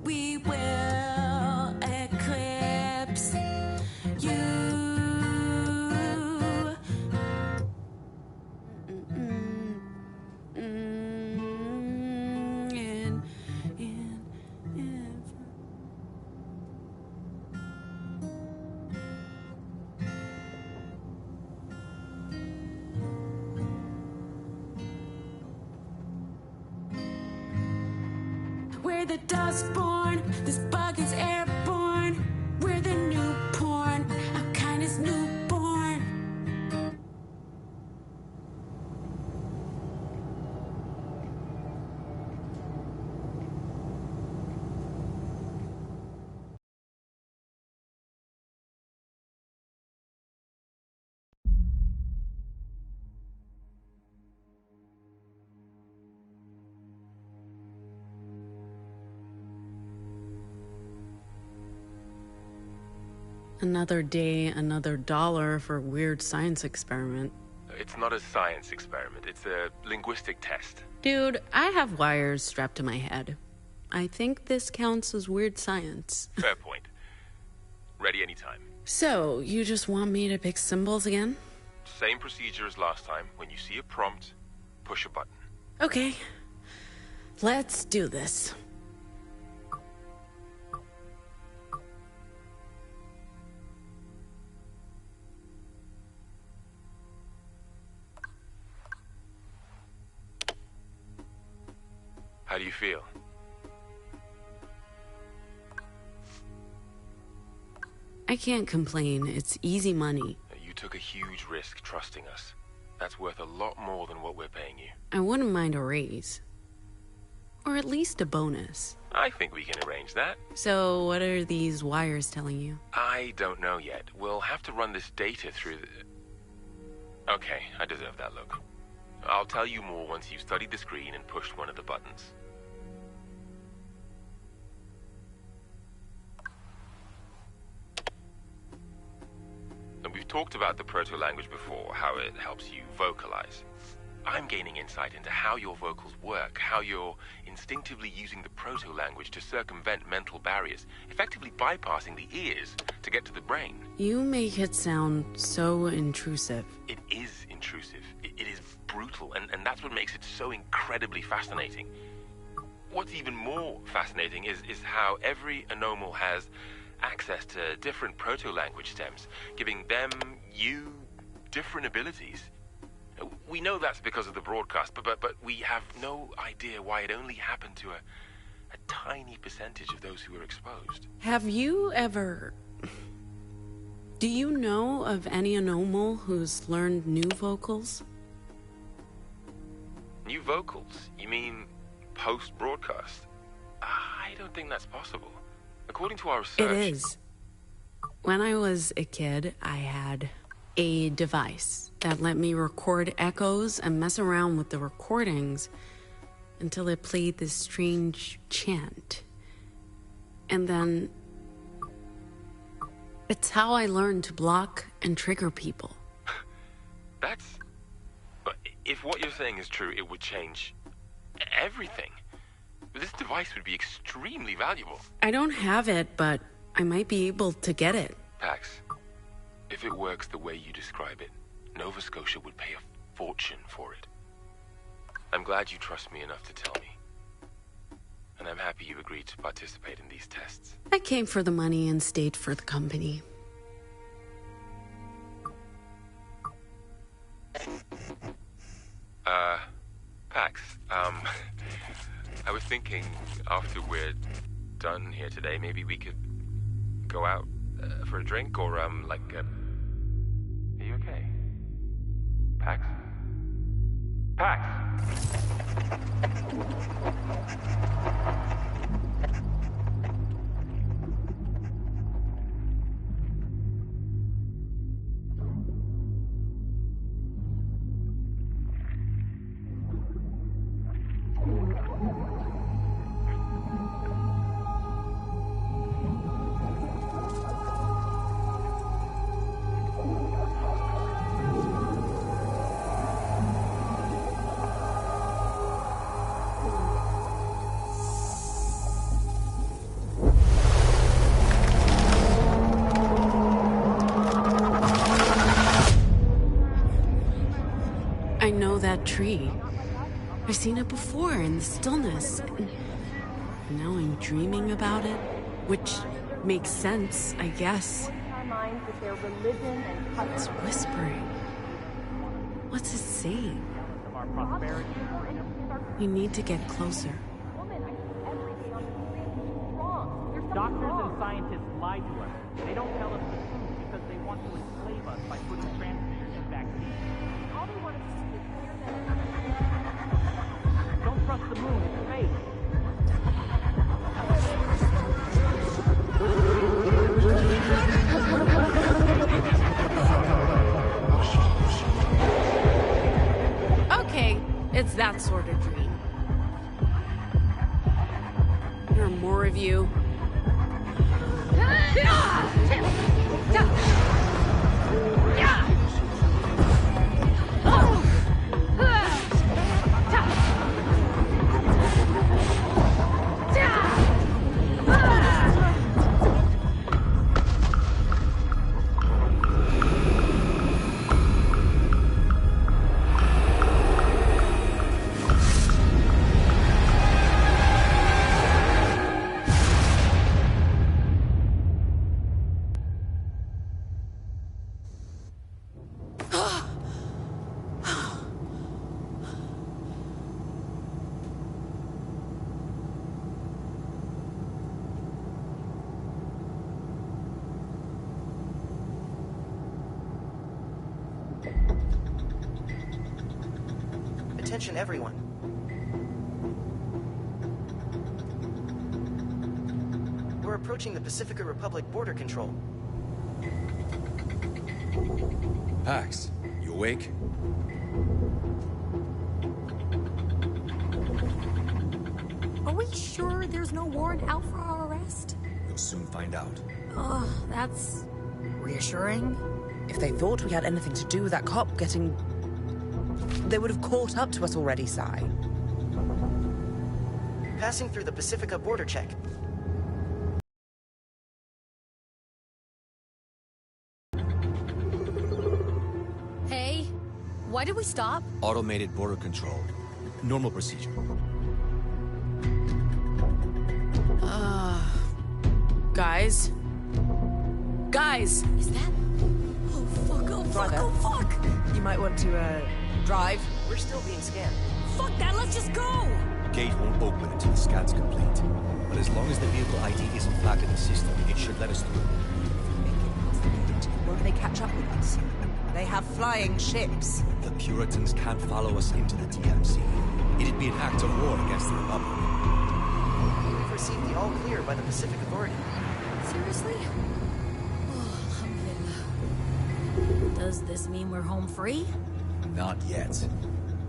We will eclipse you. We're the dustborn, this bug is airborne. We're the new porn, our kind is newborn. Another day, another dollar for a weird science experiment. It's not a science experiment, it's a linguistic test. Dude, I have wires strapped to my head. I think this counts as weird science. Fair point. Ready anytime. So, you just want me to pick symbols again? Same procedure as last time. When you see a prompt, push a button. Okay. Let's do this. How do you feel? I can't complain. It's easy money. You took a huge risk trusting us. That's worth a lot more than what we're paying you. I wouldn't mind a raise. Or at least a bonus. I think we can arrange that. So, what are these wires telling you? I don't know yet. We'll have to run this data through the... Okay, I deserve that look. I'll tell you more once you've studied the screen and pushed one of the buttons. And we've talked about the proto-language before, how it helps you vocalize. I'm gaining insight into how your vocals work, how you're instinctively using the proto-language to circumvent mental barriers, effectively bypassing the ears to get to the brain. You make it sound so intrusive. It is intrusive. It is brutal, and that's what makes it so incredibly fascinating. What's even more fascinating is how every anomal has access to different proto-language stems, giving them, you, different abilities. We know that's because of the broadcast, but we have no idea why it only happened to a tiny percentage of those who were exposed. Have you ever... Do you know of any anomal who's learned new vocals? New vocals? You mean post-broadcast? I don't think that's possible. According to our research... It is. When I was a kid, I had a device that let me record echoes and mess around with the recordings until it played this strange chant. And then... It's how I learned to block and trigger people. That's... But if what you're saying is true, it would change everything. This device would be extremely valuable. I don't have it, but I might be able to get it. Pax, if it works the way you describe it, Nova Scotia would pay a fortune for it. I'm glad you trust me enough to tell me. And I'm happy you agreed to participate in these tests. I came for the money and stayed for the company. thinking after we're done here today, maybe we could go out for a drink or, are you okay? Pax? Pax! I know that tree. I've seen it before in the stillness. Now I'm dreaming about it, which makes sense, I guess. It's whispering. What's it saying? We need to get closer. Doctors and scientists lie to us. They don't tell us the truth because they want to enslave us by putting transmitters in vaccines. All they want us to see is clear. Don't trust the moon, it's fake. Okay, it's that sort of dream. There are more of you. Attention everyone. We're approaching the Pacifica Republic border control. Pax, you awake? Are we sure there's no warrant out for our arrest? You'll soon find out. Ugh, that's reassuring. If they thought we had anything to do with that cop getting... They would have caught up to us already, Sai. Passing through the Pacifica border check. Hey, why did we stop? Automated border control. Normal procedure. Guys? Guys! Is that... Oh, fuck, oh, fuck, Driver. oh, fuck! You might want to, drive. We're still being scanned. Fuck that, let's just go! Gate won't open until the scan's complete. But as long as the vehicle ID isn't flagged in the system, it should let us through. Won't they catch up with us? They have flying ships. The Puritans can't follow us into the DMZ. It'd be an act of war against the Republic. We've received the all clear by the Pacific Authority. Seriously? Oh, alhamdulillah. Does this mean we're home free? Not yet.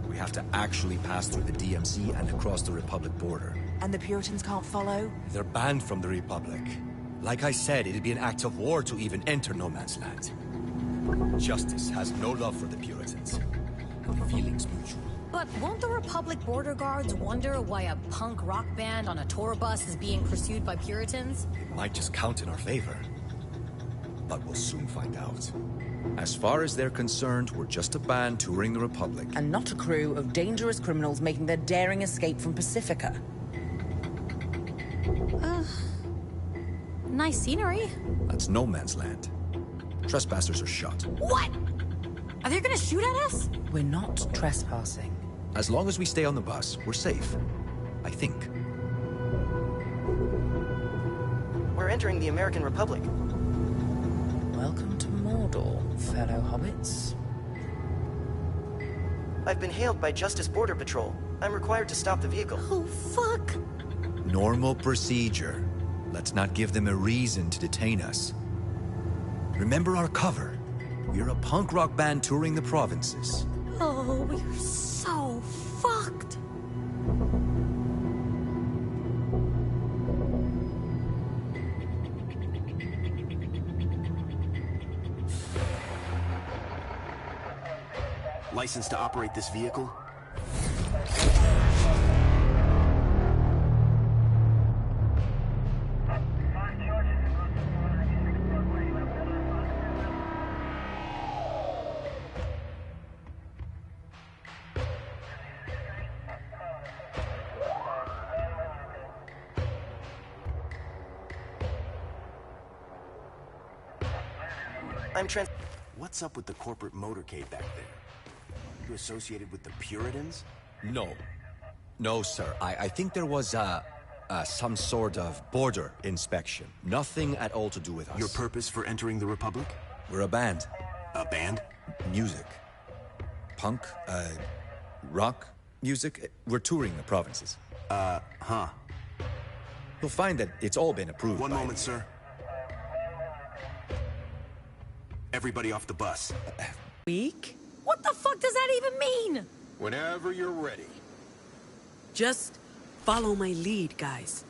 We have to actually pass through the DMZ and across the Republic border. And the Puritans can't follow? They're banned from the Republic. Like I said, it'd be an act of war to even enter no man's land. Justice has no love for the Puritans. Feelings mutual. But won't the Republic border guards wonder why a punk rock band on a tour bus is being pursued by Puritans? It might just count in our favor. But we'll soon find out. As far as they're concerned, we're just a band touring the Republic. And not a crew of dangerous criminals making their daring escape from Pacifica. Nice scenery. That's no man's land. Trespassers are shot. What? Are they gonna shoot at us? We're not trespassing. As long as we stay on the bus, we're safe. I think. entering the American Republic. Welcome to Mordor, fellow hobbits. I've been hailed by Justice Border Patrol. I'm required to stop the vehicle. Oh, fuck! Normal procedure. Let's not give them a reason to detain us. Remember our cover. We're a punk rock band touring the provinces. Oh, we're so fucked. License to operate this vehicle? What's up with the corporate motorcade back there? You associated with the Puritans? No. No, sir. I think there was some sort of border inspection. Nothing at all to do with us. Your purpose for entering the Republic? We're a band. A band? Music. Punk, rock music. We're touring the provinces. Huh. You'll find that it's all been approved. One moment, sir. Everybody off the bus. Week? What the fuck does that even mean? Whenever you're ready. Just follow my lead, guys.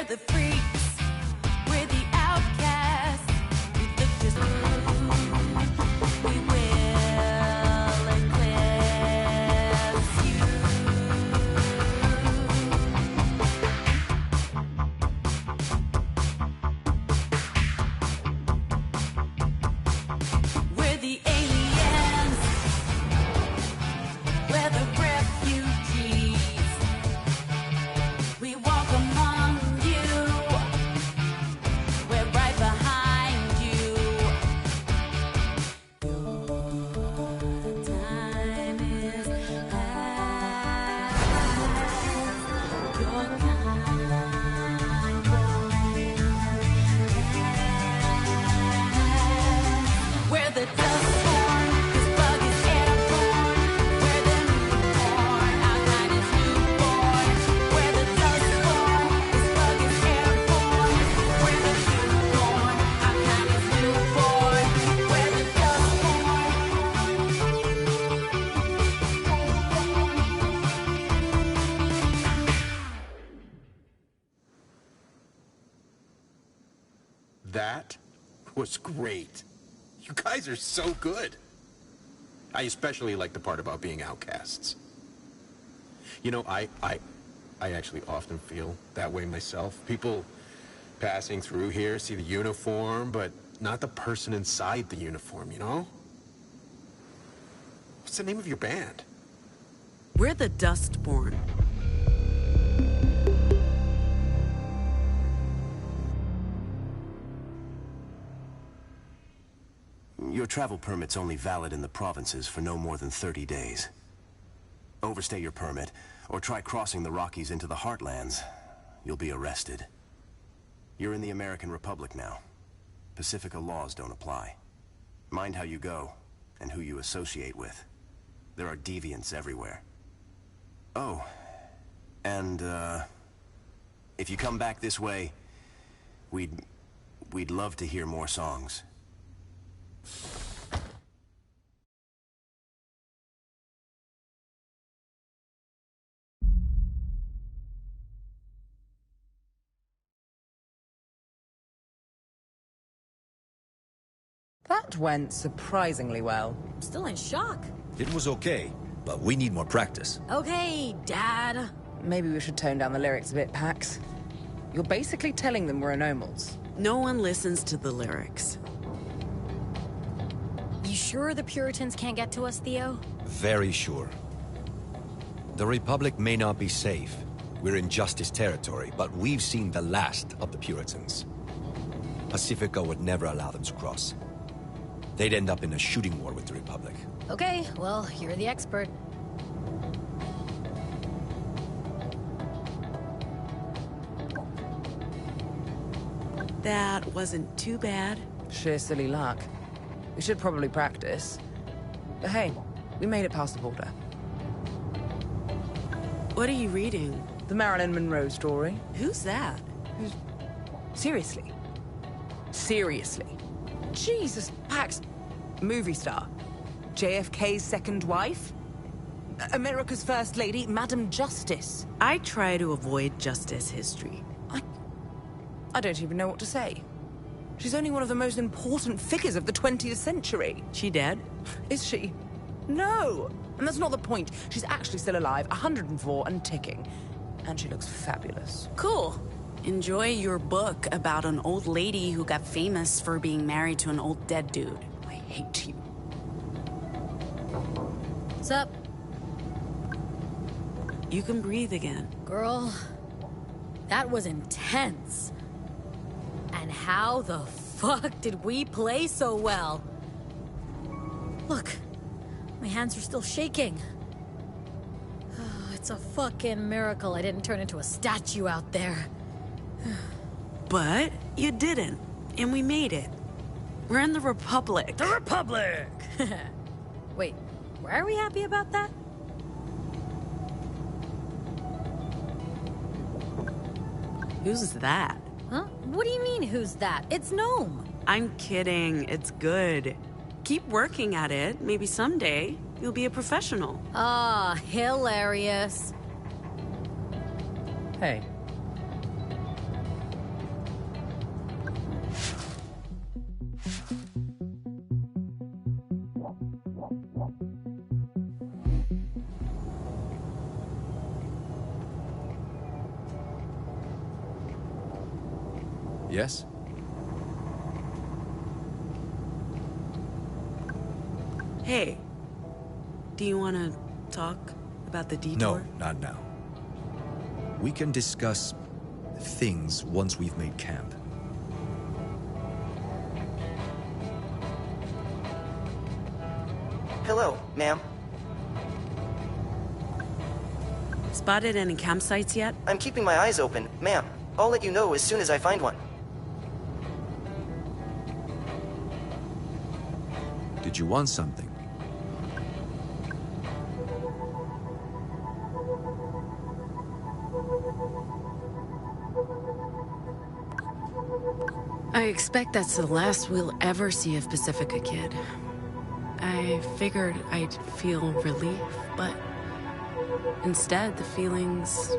The freaks, we're the outcasts. We look just we will eclipse you. We're the aliens. We're the refugees. We walk among That was great. You guys are so good. I especially like the part about being outcasts. You know, I actually often feel that way myself. People passing through here see the uniform, but not the person inside the uniform, you know? What's the name of your band? We're the Dustborn. Your travel permit's only valid in the provinces for no more than 30 days. Overstay your permit, or try crossing the Rockies into the Heartlands. You'll be arrested. You're in the American Republic now. Pacifica laws don't apply. Mind how you go, and who you associate with. There are deviants everywhere. Oh, and, if you come back this way, we'd love to hear more songs. That went surprisingly well. I'm still in shock. It was okay, but we need more practice. Okay, Dad. Maybe we should tone down the lyrics a bit, Pax. You're basically telling them we're anomals. No one listens to the lyrics. You sure the Puritans can't get to us, Theo? Very sure. The Republic may not be safe. We're in Justice territory, but we've seen the last of the Puritans. Pacifica would never allow them to cross. They'd end up in a shooting war with the Republic. Okay, well, you're the expert. That wasn't too bad. Sheer silly luck. We should probably practice. But hey, we made it past the border. What are you reading? The Marilyn Monroe story. Who's that? Seriously? Seriously? Jesus, Pax. Movie star. JFK's second wife? America's first lady, Madam Justice. I try to avoid justice history. I don't even know what to say. She's only one of the most important figures of the 20th century. She dead? Is she? No! And that's not the point. She's actually still alive, 104 and ticking. And she looks fabulous. Cool. Enjoy your book about an old lady who got famous for being married to an old dead dude. I hate you. What's up? You can breathe again. Girl, that was intense. And how the fuck did we play so well? Look, my hands are still shaking. Oh, it's a fucking miracle I didn't turn into a statue out there. But you didn't, and we made it. We're in the Republic. The Republic! Wait, why are we happy about that? Who's that? Huh? What do you mean, who's that? It's Gnome. I'm kidding. It's good. Keep working at it. Maybe someday you'll be a professional. Ah, hilarious. Hey. Yes? Hey, do you want to talk about the detour? No, not now. We can discuss things once we've made camp. Hello, ma'am. Spotted any campsites yet? I'm keeping my eyes open, ma'am. I'll let you know as soon as I find one. Did you want something? I expect that's the last we'll ever see of Pacifica, kid. I figured I'd feel relief, but instead the feeling's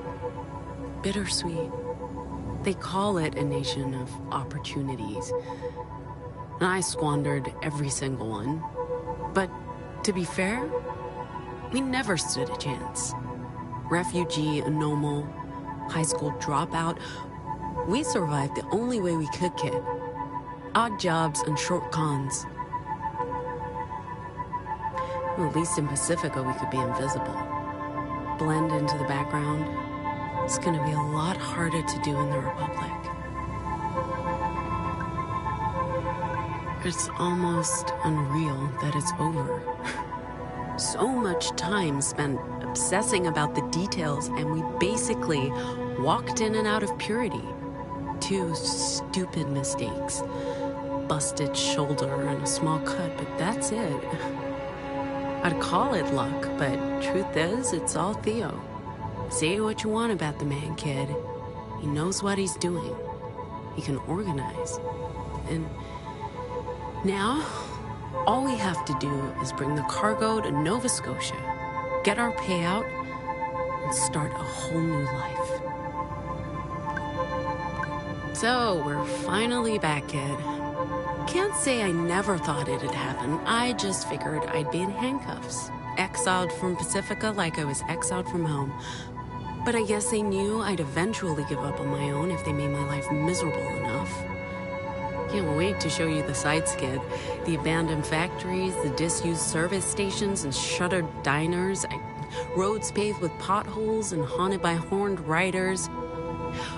bittersweet. They call it a nation of opportunities. And I squandered every single one. But to be fair, we never stood a chance. Refugee, anomal, high school dropout, we survived the only way we could, kid. Odd jobs and short cons. Well, at least in Pacifica, we could be invisible. Blend into the background. It's gonna be a lot harder to do in the Republic. It's almost unreal that it's over. So much time spent obsessing about the details, and we basically walked in and out of purity. 2 stupid mistakes. Busted shoulder and a small cut, but that's it. I'd call it luck, but truth is, it's all Theo. Say what you want about the man, kid. He knows what he's doing. He can organize. And now, all we have to do is bring the cargo to Nova Scotia, get our payout, and start a whole new life. So, we're finally back, kid. Can't say I never thought it'd happen. I just figured I'd be in handcuffs. Exiled from Pacifica like I was exiled from home. But I guess they knew I'd eventually give up on my own if they made my life miserable enough. Can't wait to show you the sights, kid. The abandoned factories, the disused service stations and shuttered diners, roads paved with potholes and haunted by horned riders.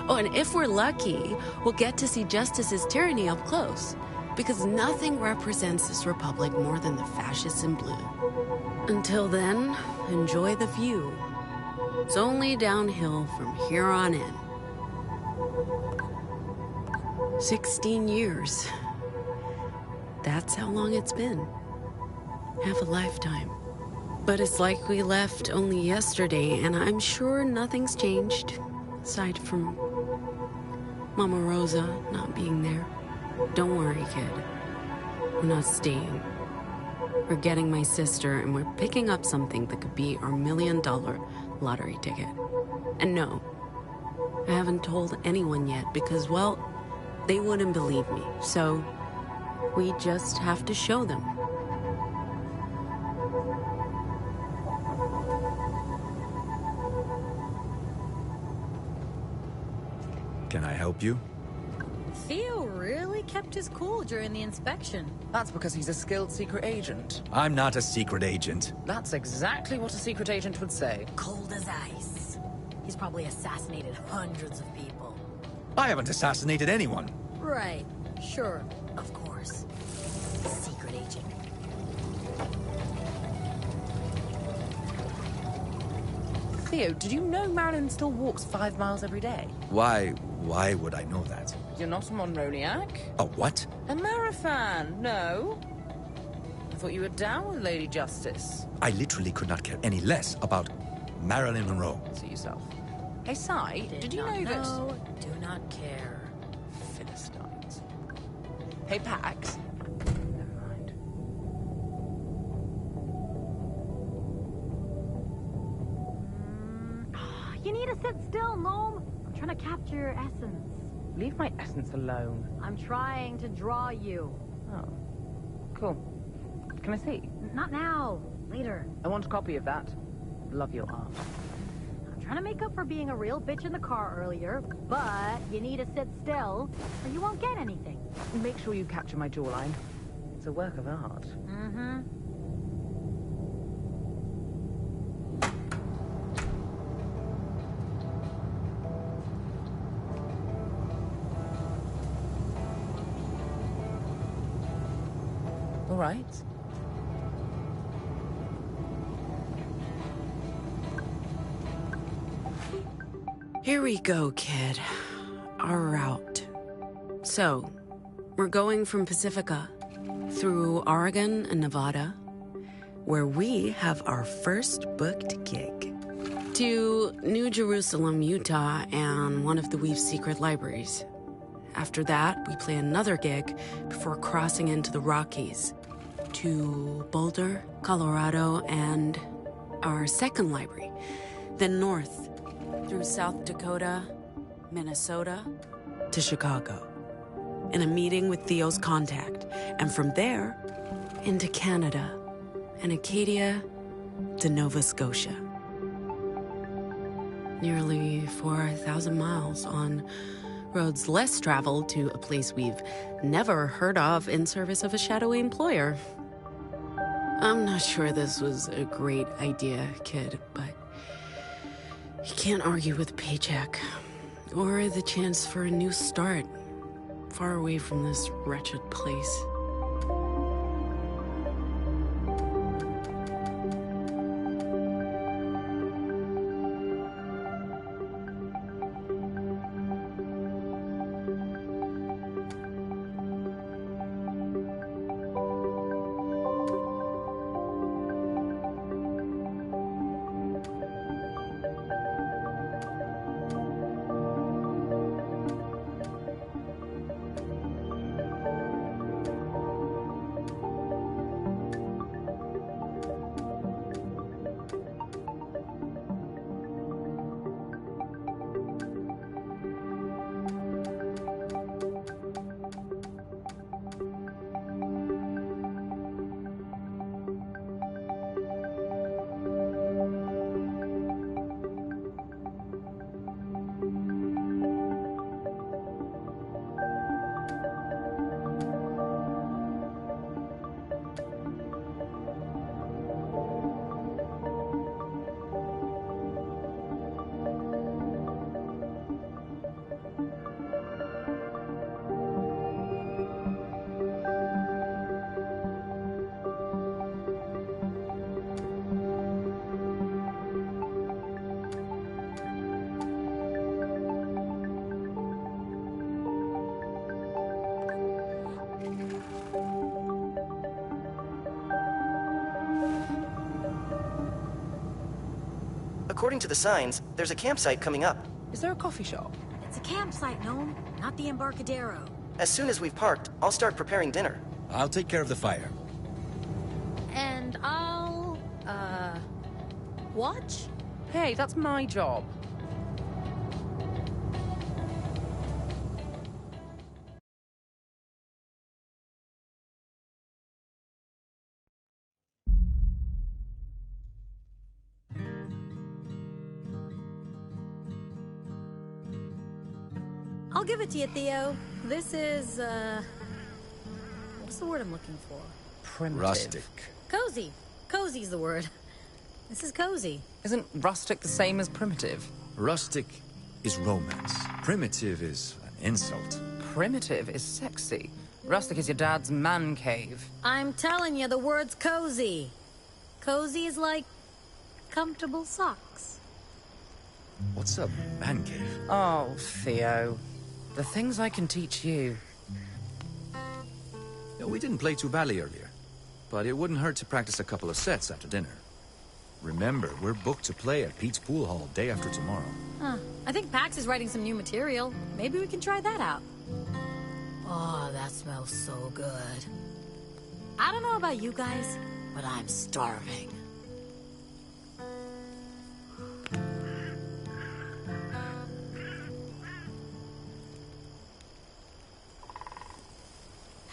Oh, and if we're lucky, we'll get to see Justice's tyranny up close. Because nothing represents this republic more than the fascists in blue. Until then, enjoy the view. It's only downhill from here on in. 16 years. That's how long it's been. Half a lifetime. But it's like we left only yesterday, and I'm sure nothing's changed. Aside from Mama Rosa not being there. Don't worry, kid. We're not staying. We're getting my sister, and we're picking up something that could be our $1 million lottery ticket. And no, I haven't told anyone yet because, well, they wouldn't believe me. So we just have to show them. Can I help you? Theo really kept his cool during the inspection. That's because he's a skilled secret agent. I'm not a secret agent. That's exactly what a secret agent would say. Cold as ice. He's probably assassinated hundreds of people. I haven't assassinated anyone. Right. Sure. Of course. Secret agent. Theo, did you know Marilyn still walks 5 miles every day? Why would I know that? You're not a Monroniac? A what? A Marifan, no? I thought you were down with Lady Justice. I literally could not care any less about Marilyn Monroe. See yourself. Hey, Sai, did you know that... No, do not care. Philistines. Hey, Pax. Never mind. You need to sit still, Gnome. I'm trying to capture your essence. Leave my essence alone. I'm trying to draw you. Oh. Cool. Can I see? Not now. Later. I want a copy of that. Love your art. I'm trying to make up for being a real bitch in the car earlier, but you need to sit still or you won't get anything. Make sure you capture my jawline. It's a work of art. Mm-hmm. All right. Here we go, kid. Our route. So, we're going from Pacifica through Oregon and Nevada, where we have our first booked gig, to New Jerusalem, Utah, and one of the Weave's secret libraries. After that, we play another gig before crossing into the Rockies to Boulder, Colorado, and our second library. Then north through South Dakota, Minnesota, to Chicago. In a meeting with Theo's contact. And from there, into Canada and Acadia to Nova Scotia. Nearly 4,000 miles on roads less traveled to a place we've never heard of in service of a shadowy employer. I'm not sure this was a great idea, kid, but you can't argue with a paycheck or the chance for a new start far away from this wretched place. According to the signs, there's a campsite coming up. Is there a coffee shop? It's a campsite, Gnome, not the Embarcadero. As soon as we've parked, I'll start preparing dinner. I'll take care of the fire. And I'll, watch? Hey, that's my job. I'll give it to you, Theo. This is, what's the word I'm looking for? Primitive. Rustic. Cozy. Cozy's the word. This is cozy. Isn't rustic the same as primitive? Rustic is romance. Primitive is an insult. Primitive is sexy. Rustic is your dad's man cave. I'm telling you, the word's cozy. Cozy is like comfortable socks. What's a man cave? Oh, Theo. The things I can teach you. We didn't play too badly earlier, but it wouldn't hurt to practice a couple of sets after dinner. Remember, we're booked to play at Pete's Pool Hall day after tomorrow. Huh. I think Pax is writing some new material. Maybe we can try that out. Oh, that smells so good. I don't know about you guys, but I'm starving.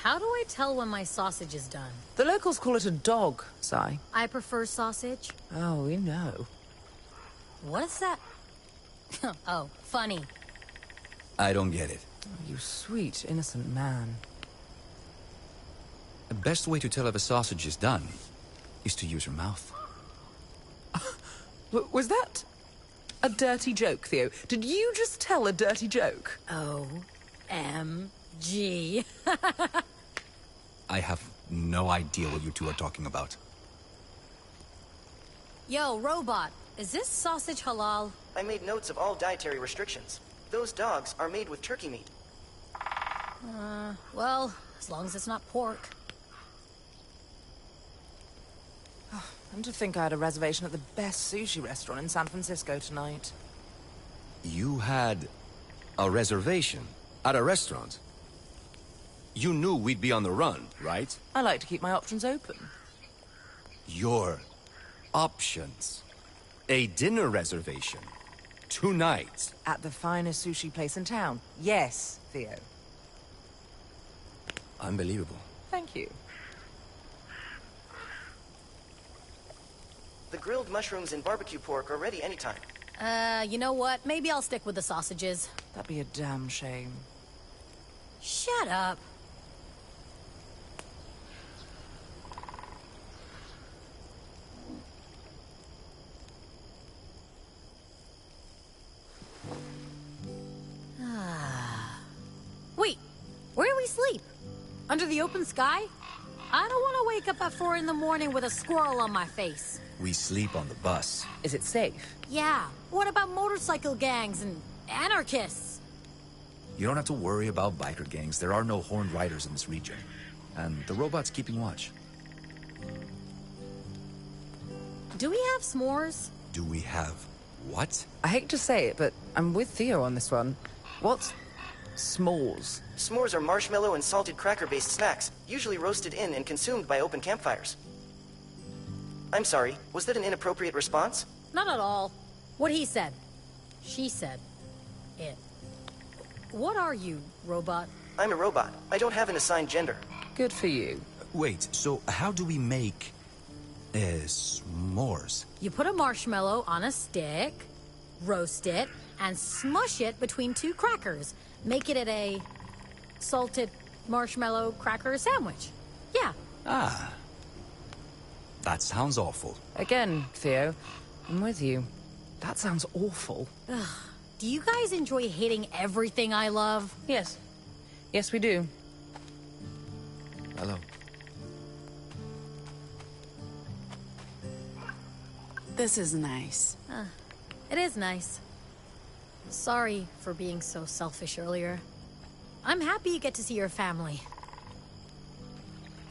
How do I tell when my sausage is done? The locals call it a dog, Si. I prefer sausage. Oh, we know. What is that? Oh, funny. I don't get it. Oh, you sweet, innocent man. The best way to tell if a sausage is done is to use your mouth. Was that a dirty joke, Theo? Did you just tell a dirty joke? O-M-G. I have no idea what you two are talking about. Yo, robot, is this sausage halal? I made notes of all dietary restrictions. Those dogs are made with turkey meat. Well, as long as it's not pork. And to think I had a reservation at the best sushi restaurant in San Francisco tonight. You had a reservation at a restaurant? You knew we'd be on the run, right? I like to keep my options open. Your options. A dinner reservation. Tonight. At the finest sushi place in town. Yes, Theo. Unbelievable. Thank you. The grilled mushrooms and barbecue pork are ready anytime. You know what? Maybe I'll stick with the sausages. That'd be a damn shame. Shut up. Wait, where do we sleep? Under the open sky? I don't want to wake up at 4 in the morning with a squirrel on my face. We sleep on the bus. Is it safe? Yeah, what about motorcycle gangs and anarchists? You don't have to worry about biker gangs. There are no horned riders in this region. And the robot's keeping watch. Do we have s'mores? Do we have what? I hate to say it, but I'm with Theo on this one. What's s'mores? S'mores are marshmallow and salted cracker-based snacks, usually roasted in and consumed by open campfires. I'm sorry, was that an inappropriate response? Not at all. What he said. She said. It. What are you, robot? I'm a robot. I don't have an assigned gender. Good for you. Wait, so how do we make... s'mores? You put a marshmallow on a stick, roast it, and smush it between 2 crackers. Make it a salted marshmallow cracker sandwich. Yeah. Ah. That sounds awful. Again, Theo, I'm with you. That sounds awful. Ugh. Do you guys enjoy hating everything I love? Yes. Yes, we do. Hello. This is nice. It is nice. Sorry for being so selfish earlier. I'm happy you get to see your family.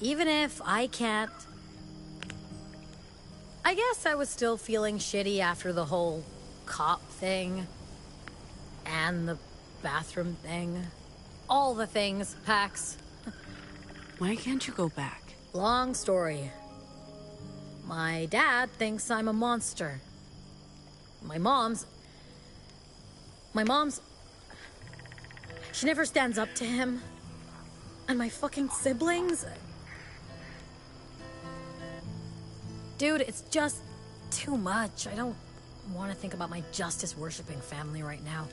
Even if I can't... I guess I was still feeling shitty after the whole cop thing. And the bathroom thing. All the things, Pax. Why can't you go back? Long story. My dad thinks I'm a monster. My mom's... She never stands up to him. And my fucking siblings... Dude, it's just too much. I don't want to think about my justice-worshipping family right now.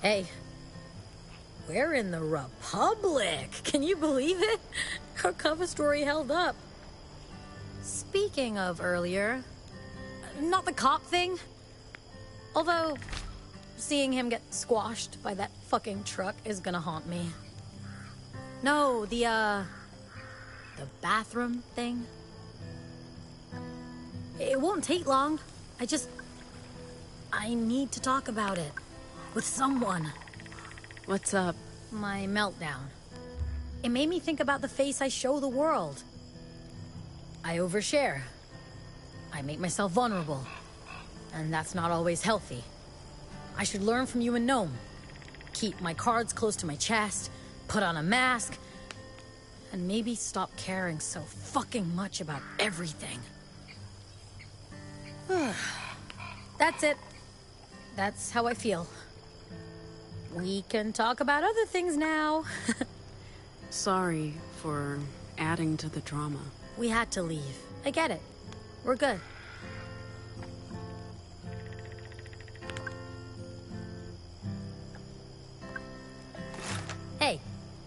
Hey, we're in the Republic. Can you believe it? Our cover story held up. Speaking of earlier, not the cop thing. Although, seeing him get squashed by that fucking truck is gonna haunt me. No, the bathroom thing. It won't take long. I need to talk about it. With someone. What's up? My meltdown. It made me think about the face I show the world. I overshare. I make myself vulnerable. And that's not always healthy. I should learn from you and Gnome. Keep my cards close to my chest, put on a mask, and maybe stop caring so fucking much about everything. That's it. That's how I feel. We can talk about other things now. Sorry for adding to the drama. We had to leave. I get it. We're good. Hey,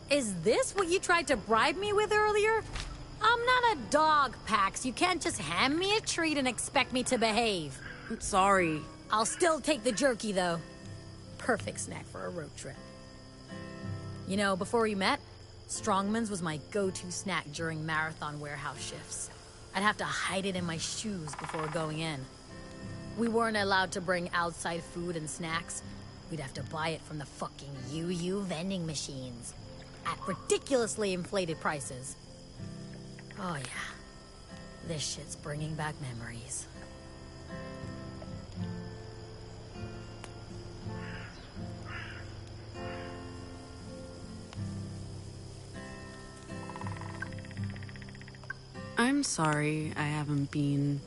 is this what you tried to bribe me with earlier? I'm not a dog, Pax. You can't just hand me a treat and expect me to behave. I'm sorry. I'll still take the jerky, though. Perfect snack for a road trip. You know, before we met, Strongman's was my go-to snack during marathon warehouse shifts. I'd have to hide it in my shoes before going in. We weren't allowed to bring outside food and snacks. We'd have to buy it from the fucking UU vending machines at ridiculously inflated prices. Oh yeah, this shit's bringing back memories. I'm sorry I haven't been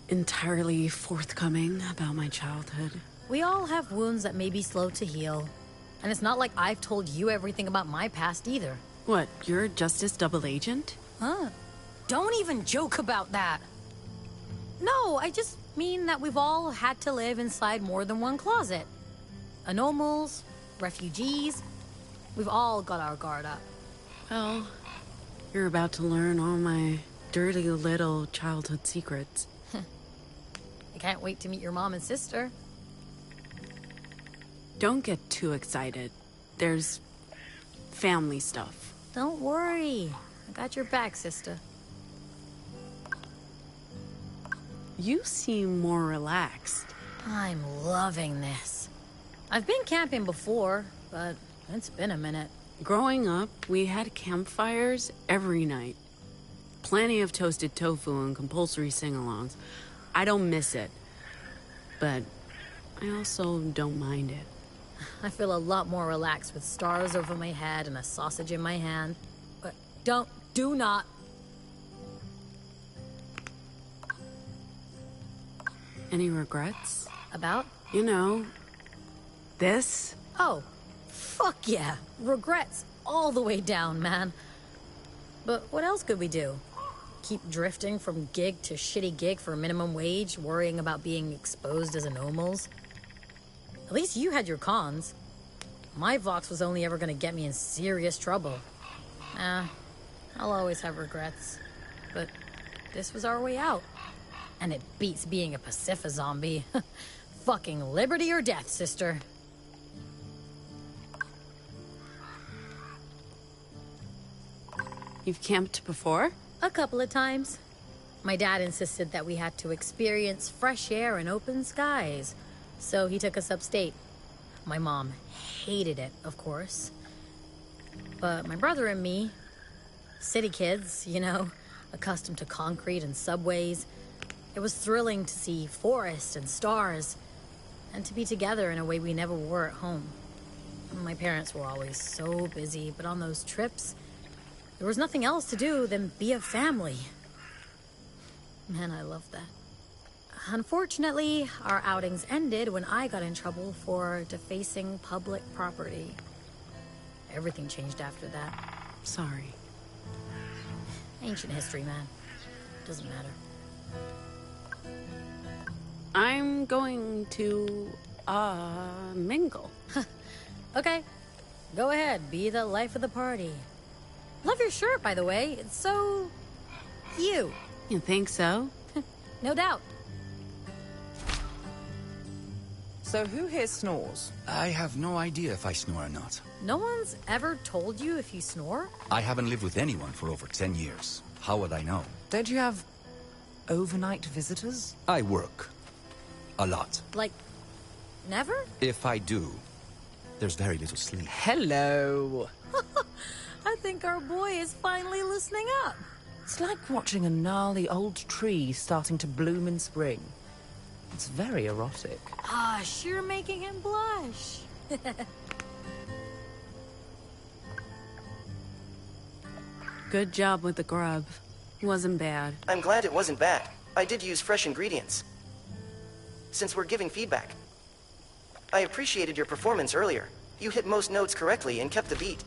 entirely forthcoming about my childhood. We all have wounds that may be slow to heal. And it's not like I've told you everything about my past either. What, you're a Justice double agent? Huh? Don't even joke about that. No, I just mean that we've all had to live inside more than one closet. Anomals, refugees, we've all got our guard up. Well, you're about to learn all my dirty little childhood secrets. I can't wait to meet your mom and sister. Don't get too excited. There's family stuff. Don't worry. I got your back, sister. You seem more relaxed. I'm loving this. I've been camping before, but it's been a minute. Growing up, we had campfires every night. Plenty of toasted tofu and compulsory sing-alongs. I don't miss it. But I also don't mind it. I feel a lot more relaxed with stars over my head and a sausage in my hand. But do not. Any regrets? About? You know, this? Oh, fuck yeah. Regrets all the way down, man. But what else could we do? Keep drifting from gig to shitty gig for minimum wage, worrying about being exposed as anomals? At least you had your cons. My Vox was only ever gonna get me in serious trouble. I'll always have regrets. But this was our way out. And it beats being a Pacifa zombie. Fucking liberty or death, sister. You've camped before? A couple of times. My dad insisted that we had to experience fresh air and open skies. So he took us upstate. My mom hated it, of course. But my brother and me, city kids, you know, accustomed to concrete and subways. It was thrilling to see forests and stars, and to be together in a way we never were at home. My parents were always so busy, but on those trips, there was nothing else to do than be a family. Man, I love that. Unfortunately, our outings ended when I got in trouble for defacing public property. Everything changed after that. Sorry. Ancient history, man. Doesn't matter. I'm going to, mingle. Okay. Go ahead, be the life of the party. Love your shirt, by the way. It's so... you. You think so? No doubt. So who here snores? I have no idea if I snore or not. No one's ever told you if you snore? I haven't lived with anyone for over 10 years. How would I know? Don't you have overnight visitors? I work. A lot. Like, never? If I do, there's very little sleep. Hello. I think our boy is finally listening up. It's like watching a gnarly old tree starting to bloom in spring. It's very erotic. Ah, sure making him blush. Good job with the grub. Wasn't bad. I'm glad it wasn't bad. I did use fresh ingredients. Since we're giving feedback. I appreciated your performance earlier. You hit most notes correctly and kept the beat.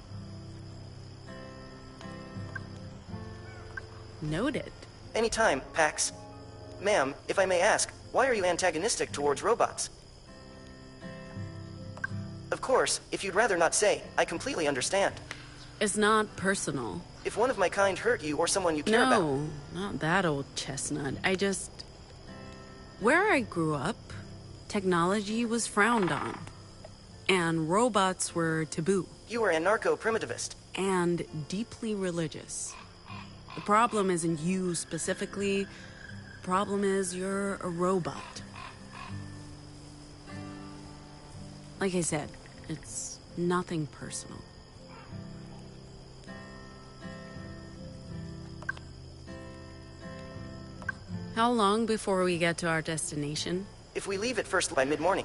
Noted. Anytime, Pax. Ma'am, if I may ask, why are you antagonistic towards robots? Of course, if you'd rather not say, I completely understand. It's not personal. If one of my kind hurt you or someone you care about... No, not that old chestnut. Where I grew up, technology was frowned on. And robots were taboo. You were anarcho-primitivist. And deeply religious. The problem isn't you specifically. The problem is you're a robot. Like I said, it's nothing personal. How long before we get to our destination? If we leave it first by mid-morning.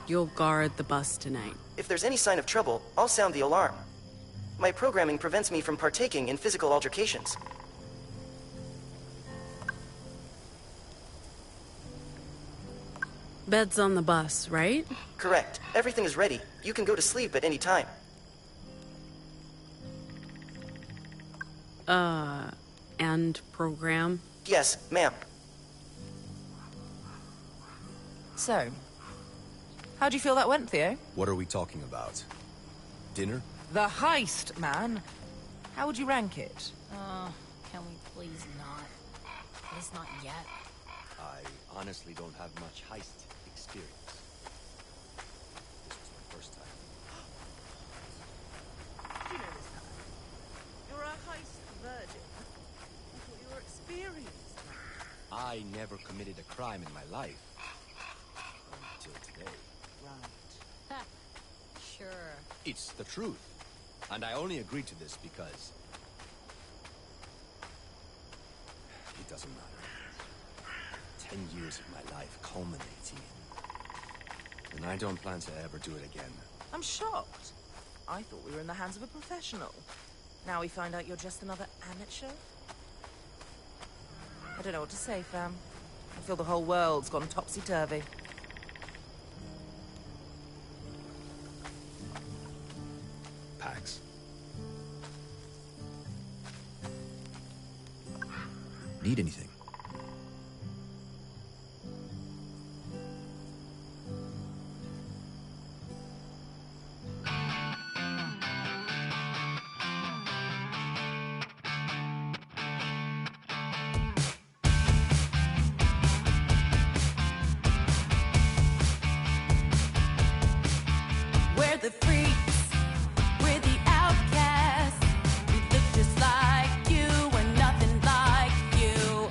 You'll guard the bus tonight. If there's any sign of trouble, I'll sound the alarm. My programming prevents me from partaking in physical altercations. Bed's on the bus, right? Correct. Everything is ready. You can go to sleep at any time. End program? Yes, ma'am. So, how do you feel that went, Theo? What are we talking about? Dinner? The heist, man. How would you rank it? Can we please not? At least not yet. I honestly don't have much heist experience. This was my first time. You know this time. You're a heist virgin. I thought you were experienced. I never committed a crime in my life. Until today. Right. Sure. It's the truth. And I only agreed to this because... it doesn't matter. 10 years of my life culminating in... and I don't plan to ever do it again. I'm shocked. I thought we were in the hands of a professional. Now we find out you're just another amateur? I don't know what to say, fam. I feel the whole world's gone topsy-turvy. Pax. Need anything? We're the freaks, we're the outcasts. We look just like you, we're nothing like you.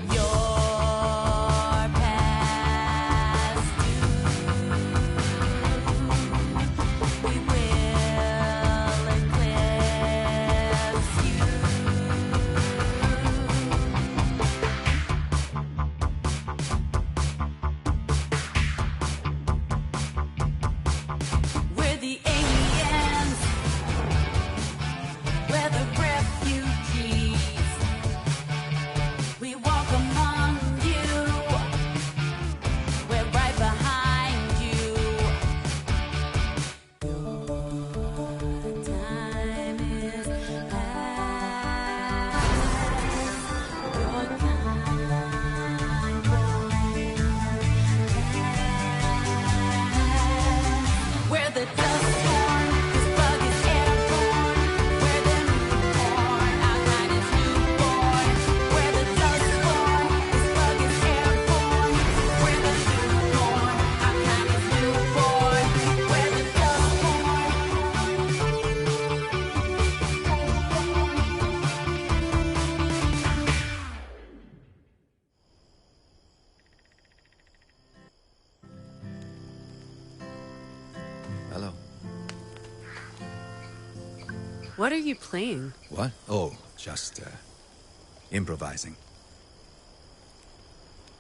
Hello. What are you playing? What? Oh, just, improvising.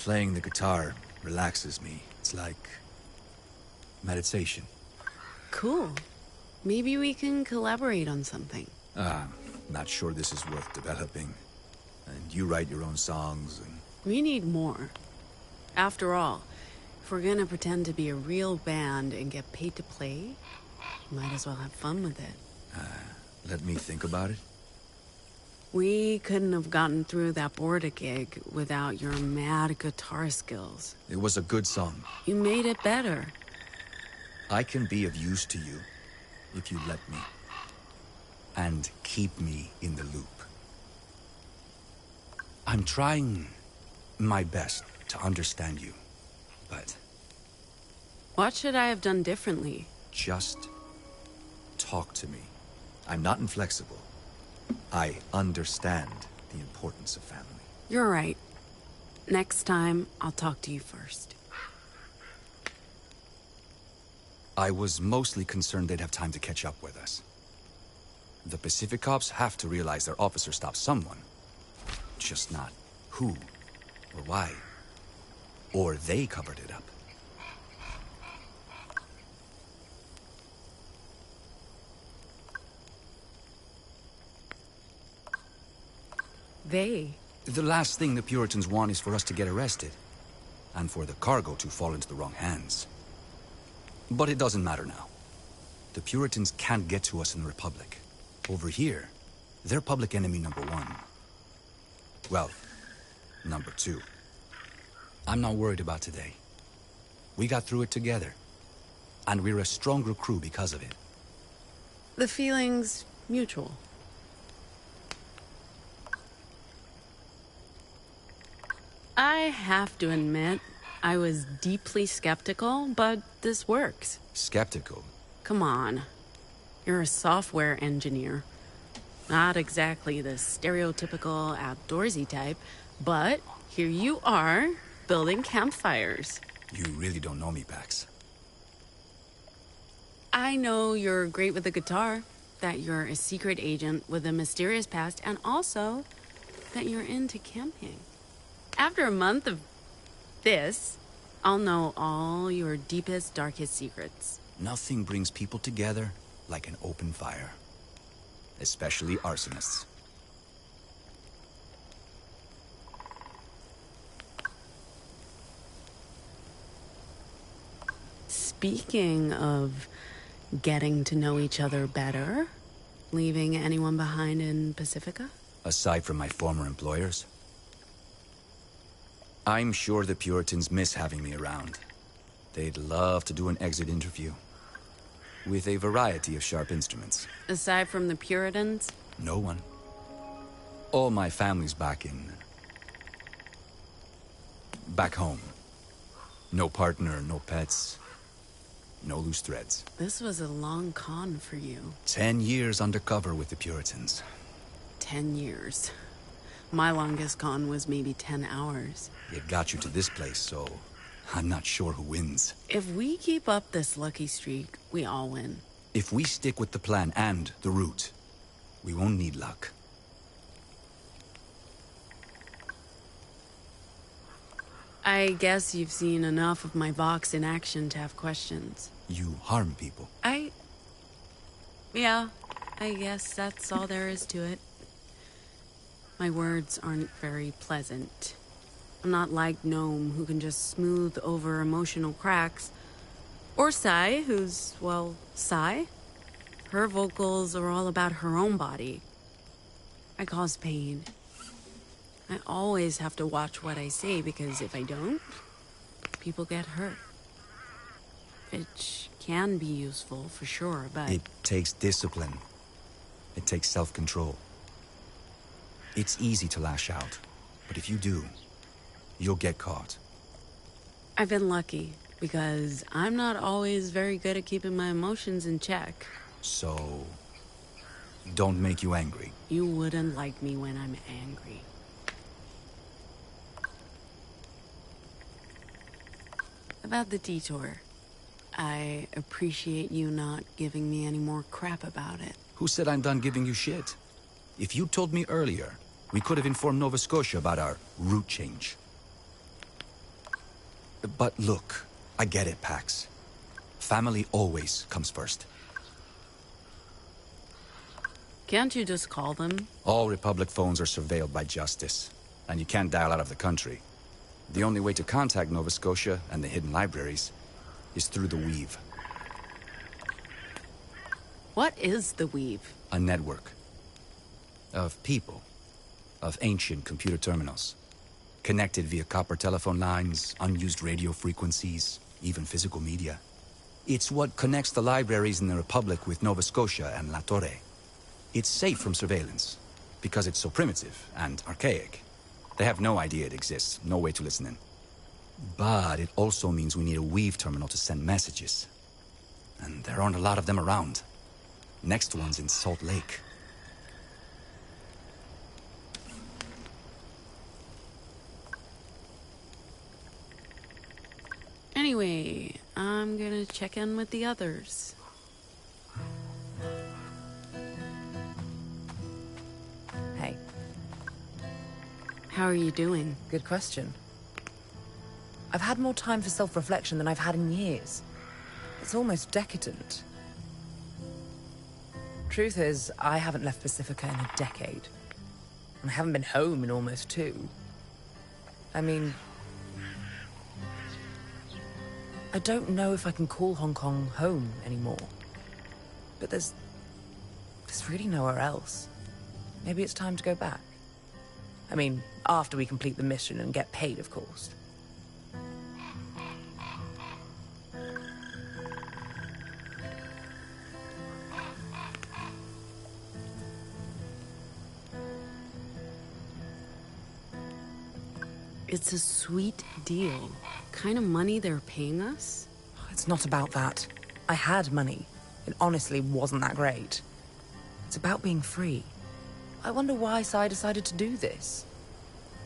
Playing the guitar relaxes me. It's like meditation. Cool. Maybe we can collaborate on something. Not sure this is worth developing. And you write your own songs and... We need more. After all, if we're gonna pretend to be a real band and get paid to play, might as well have fun with it. Let me think about it. We couldn't have gotten through that Border gig without your mad guitar skills. It was a good song. You made it better. I can be of use to you if you let me. And keep me in the loop. I'm trying my best to understand you, but... What should I have done differently? Just talk to me. I'm not inflexible. I understand the importance of family. You're right. Next time, I'll talk to you first. I was mostly concerned they'd have time to catch up with us. The Pacific cops have to realize their officer stopped someone. Just not who or why. Or they covered it up. They? The last thing the Puritans want is for us to get arrested. And for the cargo to fall into the wrong hands. But it doesn't matter now. The Puritans can't get to us in the Republic. Over here, they're public enemy number 1. Well, number 2. I'm not worried about today. We got through it together. And we're a stronger crew because of it. The feeling's mutual. I have to admit, I was deeply skeptical, but this works. Skeptical? Come on. You're a software engineer. Not exactly the stereotypical outdoorsy type, but here you are, building campfires. You really don't know me, Pax. I know you're great with the guitar, that you're a secret agent with a mysterious past, and also that you're into camping. After a month of this, I'll know all your deepest, darkest secrets. Nothing brings people together like an open fire. Especially arsonists. Speaking of getting to know each other better, leaving anyone behind in Pacifica? Aside from my former employers? I'm sure the Puritans miss having me around. They'd love to do an exit interview. With a variety of sharp instruments. Aside from the Puritans? No one. All my family's back home. No partner, no pets. No loose threads. This was a long con for you. 10 years undercover with the Puritans. 10 years. My longest con was maybe 10 hours. It got you to this place, so I'm not sure who wins. If we keep up this lucky streak, we all win. If we stick with the plan and the route, we won't need luck. I guess you've seen enough of my Vox in action to have questions. You harm people. Yeah, I guess that's all there is to it. My words aren't very pleasant. I'm not like Gnome, who can just smooth over emotional cracks. Or Sai, who's, well, Sai. Her vocals are all about her own body. I cause pain. I always have to watch what I say, because if I don't, people get hurt. Which can be useful, for sure, but... It takes discipline. It takes self-control. It's easy to lash out, but if you do, you'll get caught. I've been lucky, because I'm not always very good at keeping my emotions in check. So, don't make you angry. You wouldn't like me when I'm angry. About the detour. I appreciate you not giving me any more crap about it. Who said I'm done giving you shit? If you told me earlier, we could have informed Nova Scotia about our route change. But look, I get it, Pax. Family always comes first. Can't you just call them? All Republic phones are surveilled by Justice, and you can't dial out of the country. The only way to contact Nova Scotia and the hidden libraries is through the Weave. What is the Weave? A network. Of people. Of ancient computer terminals. Connected via copper telephone lines, unused radio frequencies, even physical media. It's what connects the libraries in the Republic with Nova Scotia and La Torre. It's safe from surveillance, because it's so primitive and archaic. They have no idea it exists, no way to listen in. But it also means we need a Weave terminal to send messages. And there aren't a lot of them around. Next one's in Salt Lake. Anyway, I'm gonna check in with the others. Hey. How are you doing? Good question. I've had more time for self-reflection than I've had in years. It's almost decadent. Truth is, I haven't left Pacifica in a decade. And I haven't been home in almost 2. I mean... I don't know if I can call Hong Kong home anymore. But there's really nowhere else. Maybe it's time to go back. I mean, after we complete the mission and get paid, of course. It's a sweet deal. Kind of money they're paying us? It's not about that. I had money. It honestly wasn't that great. It's about being free. I wonder why Sai decided to do this.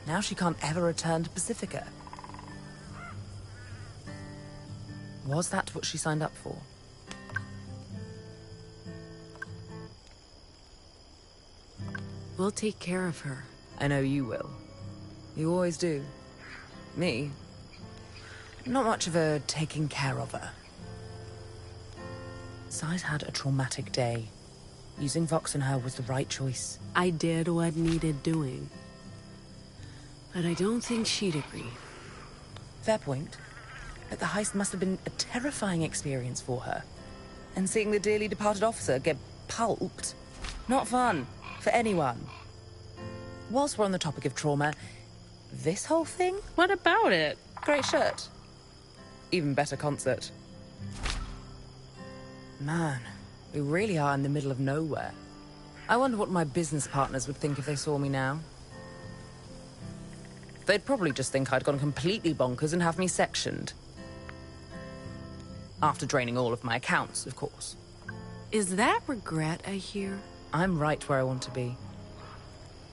Now she can't ever return to Pacifica. Was that what she signed up for? We'll take care of her. I know you will. You always do. Me? Not much of a taking care of her. Sai's had a traumatic day. Using Vox and her was the right choice. I did what needed doing. But I don't think she'd agree. Fair point. But the heist must have been a terrifying experience for her. And seeing the dearly departed officer get pulped, not fun for anyone. Whilst we're on the topic of trauma, this whole thing? What about it? Great shirt. Even better concert. Man, we really are in the middle of nowhere. I wonder what my business partners would think if they saw me now. They'd probably just think I'd gone completely bonkers and have me sectioned. After draining all of my accounts, of course. Is that regret I hear? I'm right where I want to be.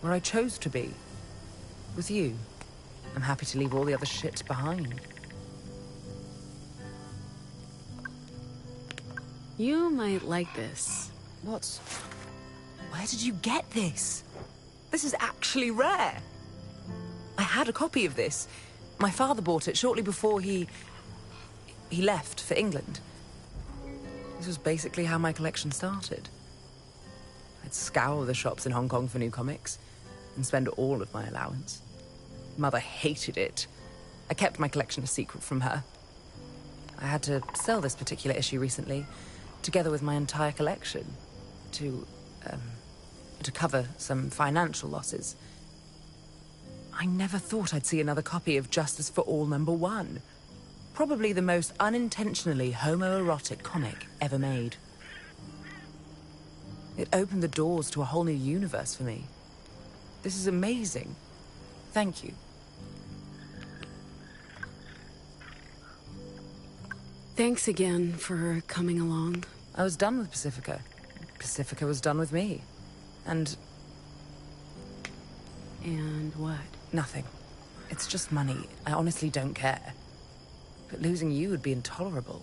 Where I chose to be. With you. I'm happy to leave all the other shit behind. You might like this. What? Where did you get this? This is actually rare. I had a copy of this. My father bought it shortly before he left for England. This was basically how my collection started. I'd scour the shops in Hong Kong for new comics and spend all of my allowance. Mother hated it. I kept my collection a secret from her. I had to sell this particular issue recently, together with my entire collection, to cover some financial losses. I never thought I'd see another copy of Justice for All #1. Probably the most unintentionally homoerotic comic ever made. It opened the doors to a whole new universe for me. This is amazing. Thank you. Thanks again for coming along. I was done with Pacifica. Pacifica was done with me. And what? Nothing. It's just money. I honestly don't care. But losing you would be intolerable.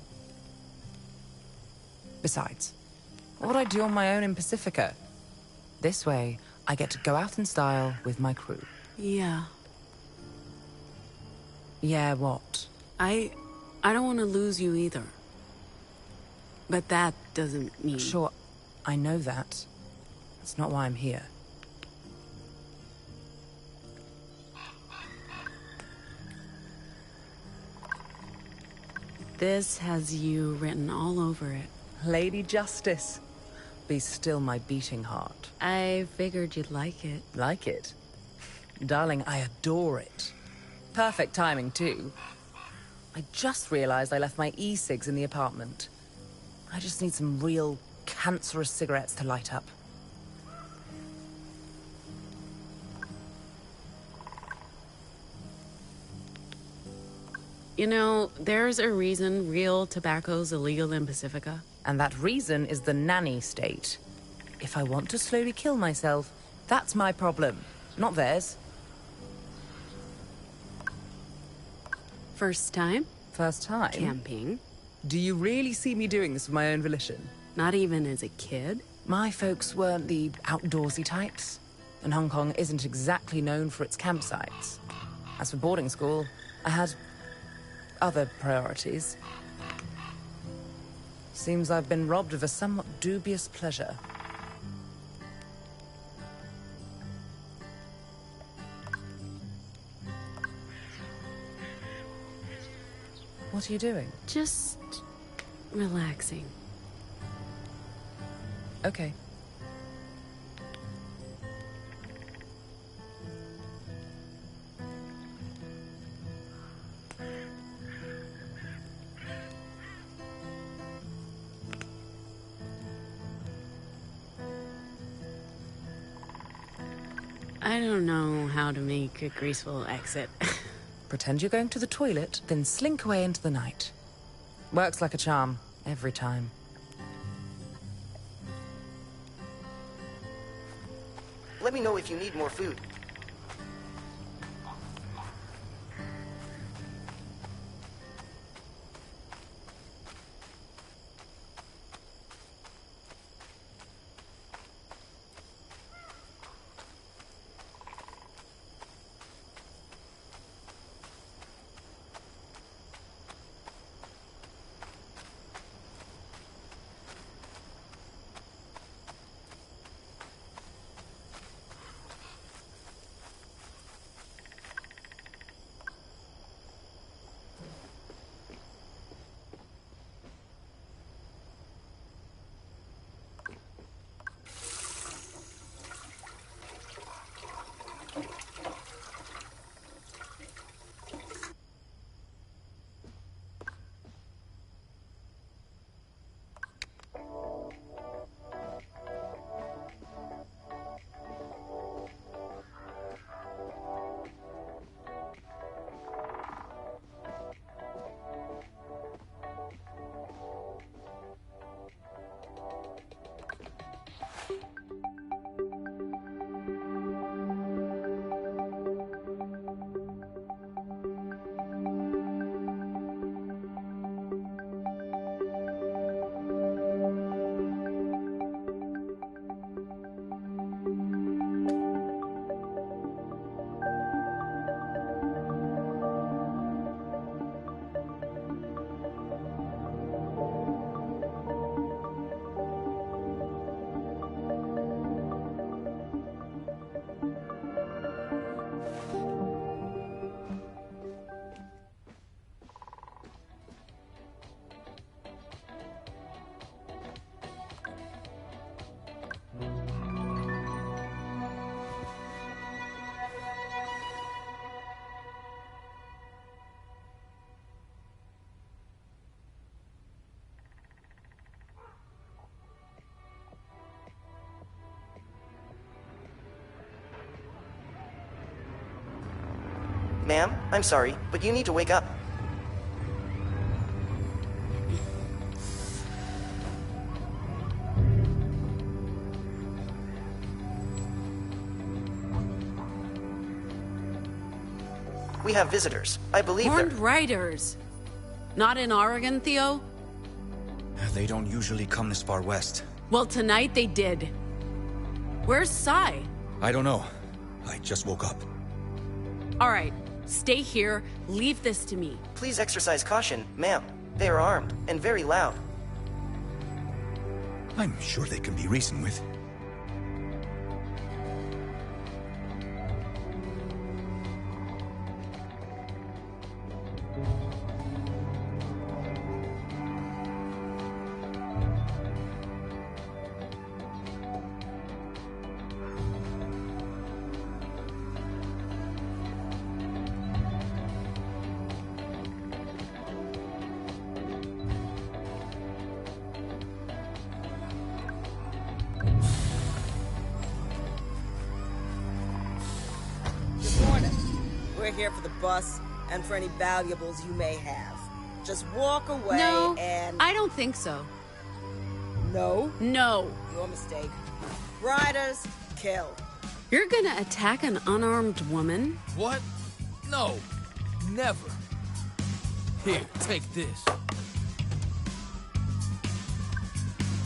Besides, what would I do on my own in Pacifica? This way, I get to go out in style with my crew. Yeah. Yeah, what? I don't want to lose you either. But that doesn't mean... Sure, I know that. That's not why I'm here. This has you written all over it. Lady Justice. Be still my beating heart. I figured you'd like it. Like it? Darling, I adore it. Perfect timing, too. I just realized I left my e-cigs in the apartment. I just need some real cancerous cigarettes to light up. You know, there's a reason real tobacco's illegal in Pacifica. And that reason is the nanny state. If I want to slowly kill myself, that's my problem, not theirs. First time? First time? Camping. Do you really see me doing this of my own volition? Not even as a kid? My folks weren't the outdoorsy types, and Hong Kong isn't exactly known for its campsites. As for boarding school, I had other priorities. Seems I've been robbed of a somewhat dubious pleasure. What are you doing? Just relaxing. Okay. I don't know how to make a graceful exit. Pretend you're going to the toilet, then slink away into the night. Works like a charm, every time. Let me know if you need more food. Ma'am, I'm sorry, but you need to wake up. We have visitors. I believe Horned riders. Not in Oregon, Theo? They don't usually come this far west. Well, tonight they did. Where's Sai? I don't know. I just woke up. All right, stay here. Leave this to me. Please exercise caution, ma'am. They are armed and very loud. I'm sure they can be reasoned with. We're here for the bus and for any valuables you may have. Just walk away No, and... I don't think so. No? No. Your mistake. Riders, kill. You're gonna attack an unarmed woman? What? No. Never. Here, take this.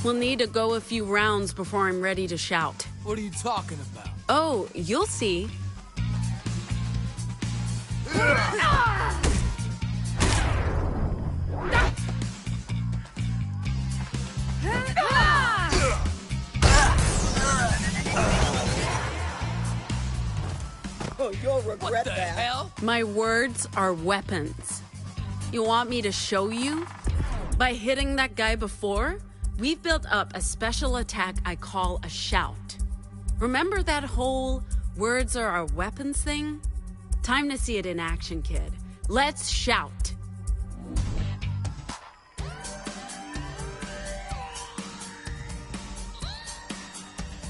We'll need to go a few rounds before I'm ready to shout. What are you talking about? Oh, you'll see. Oh, you'll regret What the that. hell? My words are weapons. You want me to show you? By hitting that guy before, we've built up a special attack I call a shout. Remember that whole words are our weapons thing? Time to see it in action, kid. Let's shout.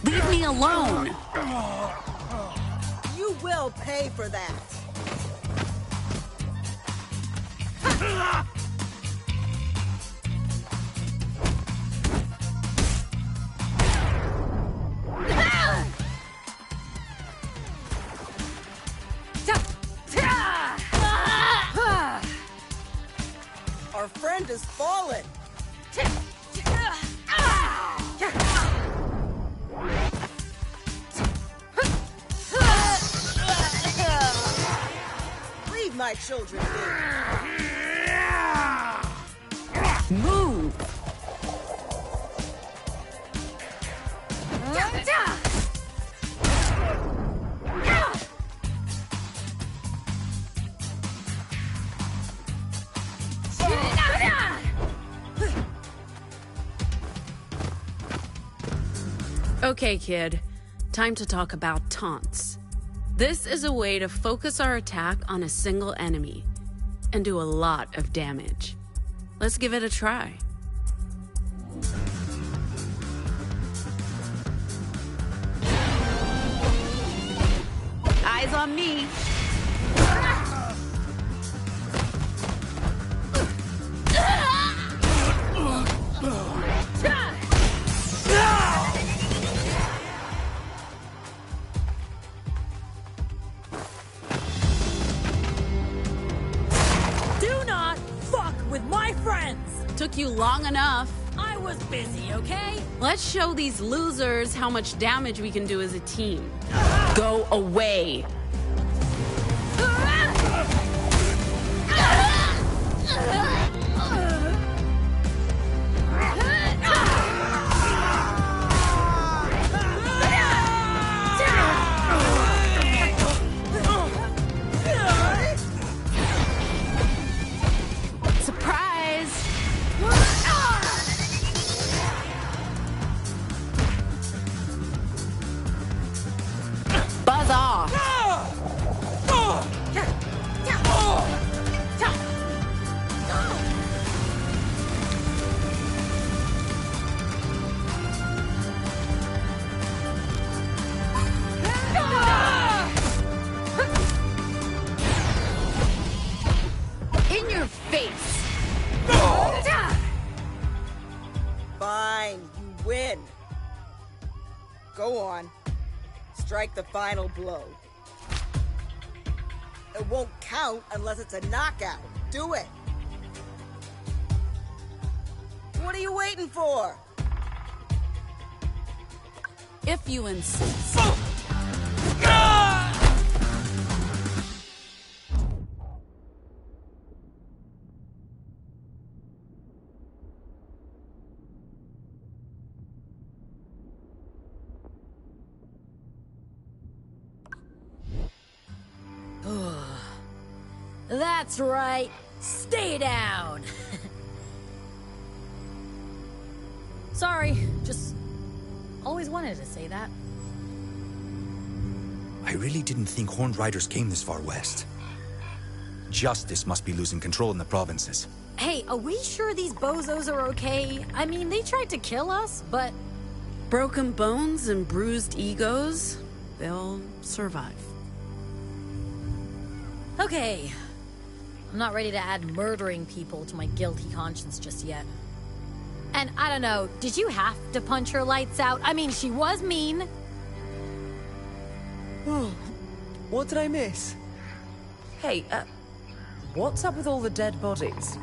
Leave me alone. You will pay for that. Our friend has fallen. Leave my children be. Move. Okay, kid. Time to talk about taunts. This is a way to focus our attack on a single enemy and do a lot of damage. Let's give it a try. Eyes on me. Do not fuck with my friends! Took you long enough. I was busy, okay? Let's show these losers how much damage we can do as a team. Go away. Surprise! Buzz off. In your face. Fine, you win. Go on. Strike the final blow. It won't count unless it's a knockout. Do it. What are you waiting for? If you insist. That's right. Stay down. Sorry, just always wanted to say that. I really didn't think Horned Riders came this far west. Justice must be losing control in the provinces. Hey, are we sure these bozos are okay? I mean, they tried to kill us, but... Broken bones and bruised egos, they'll survive. Okay. I'm not ready to add murdering people to my guilty conscience just yet. And I don't know, did you have to punch her lights out? I mean, she was mean. Oh, what did I miss? Hey, what's up with all the dead bodies?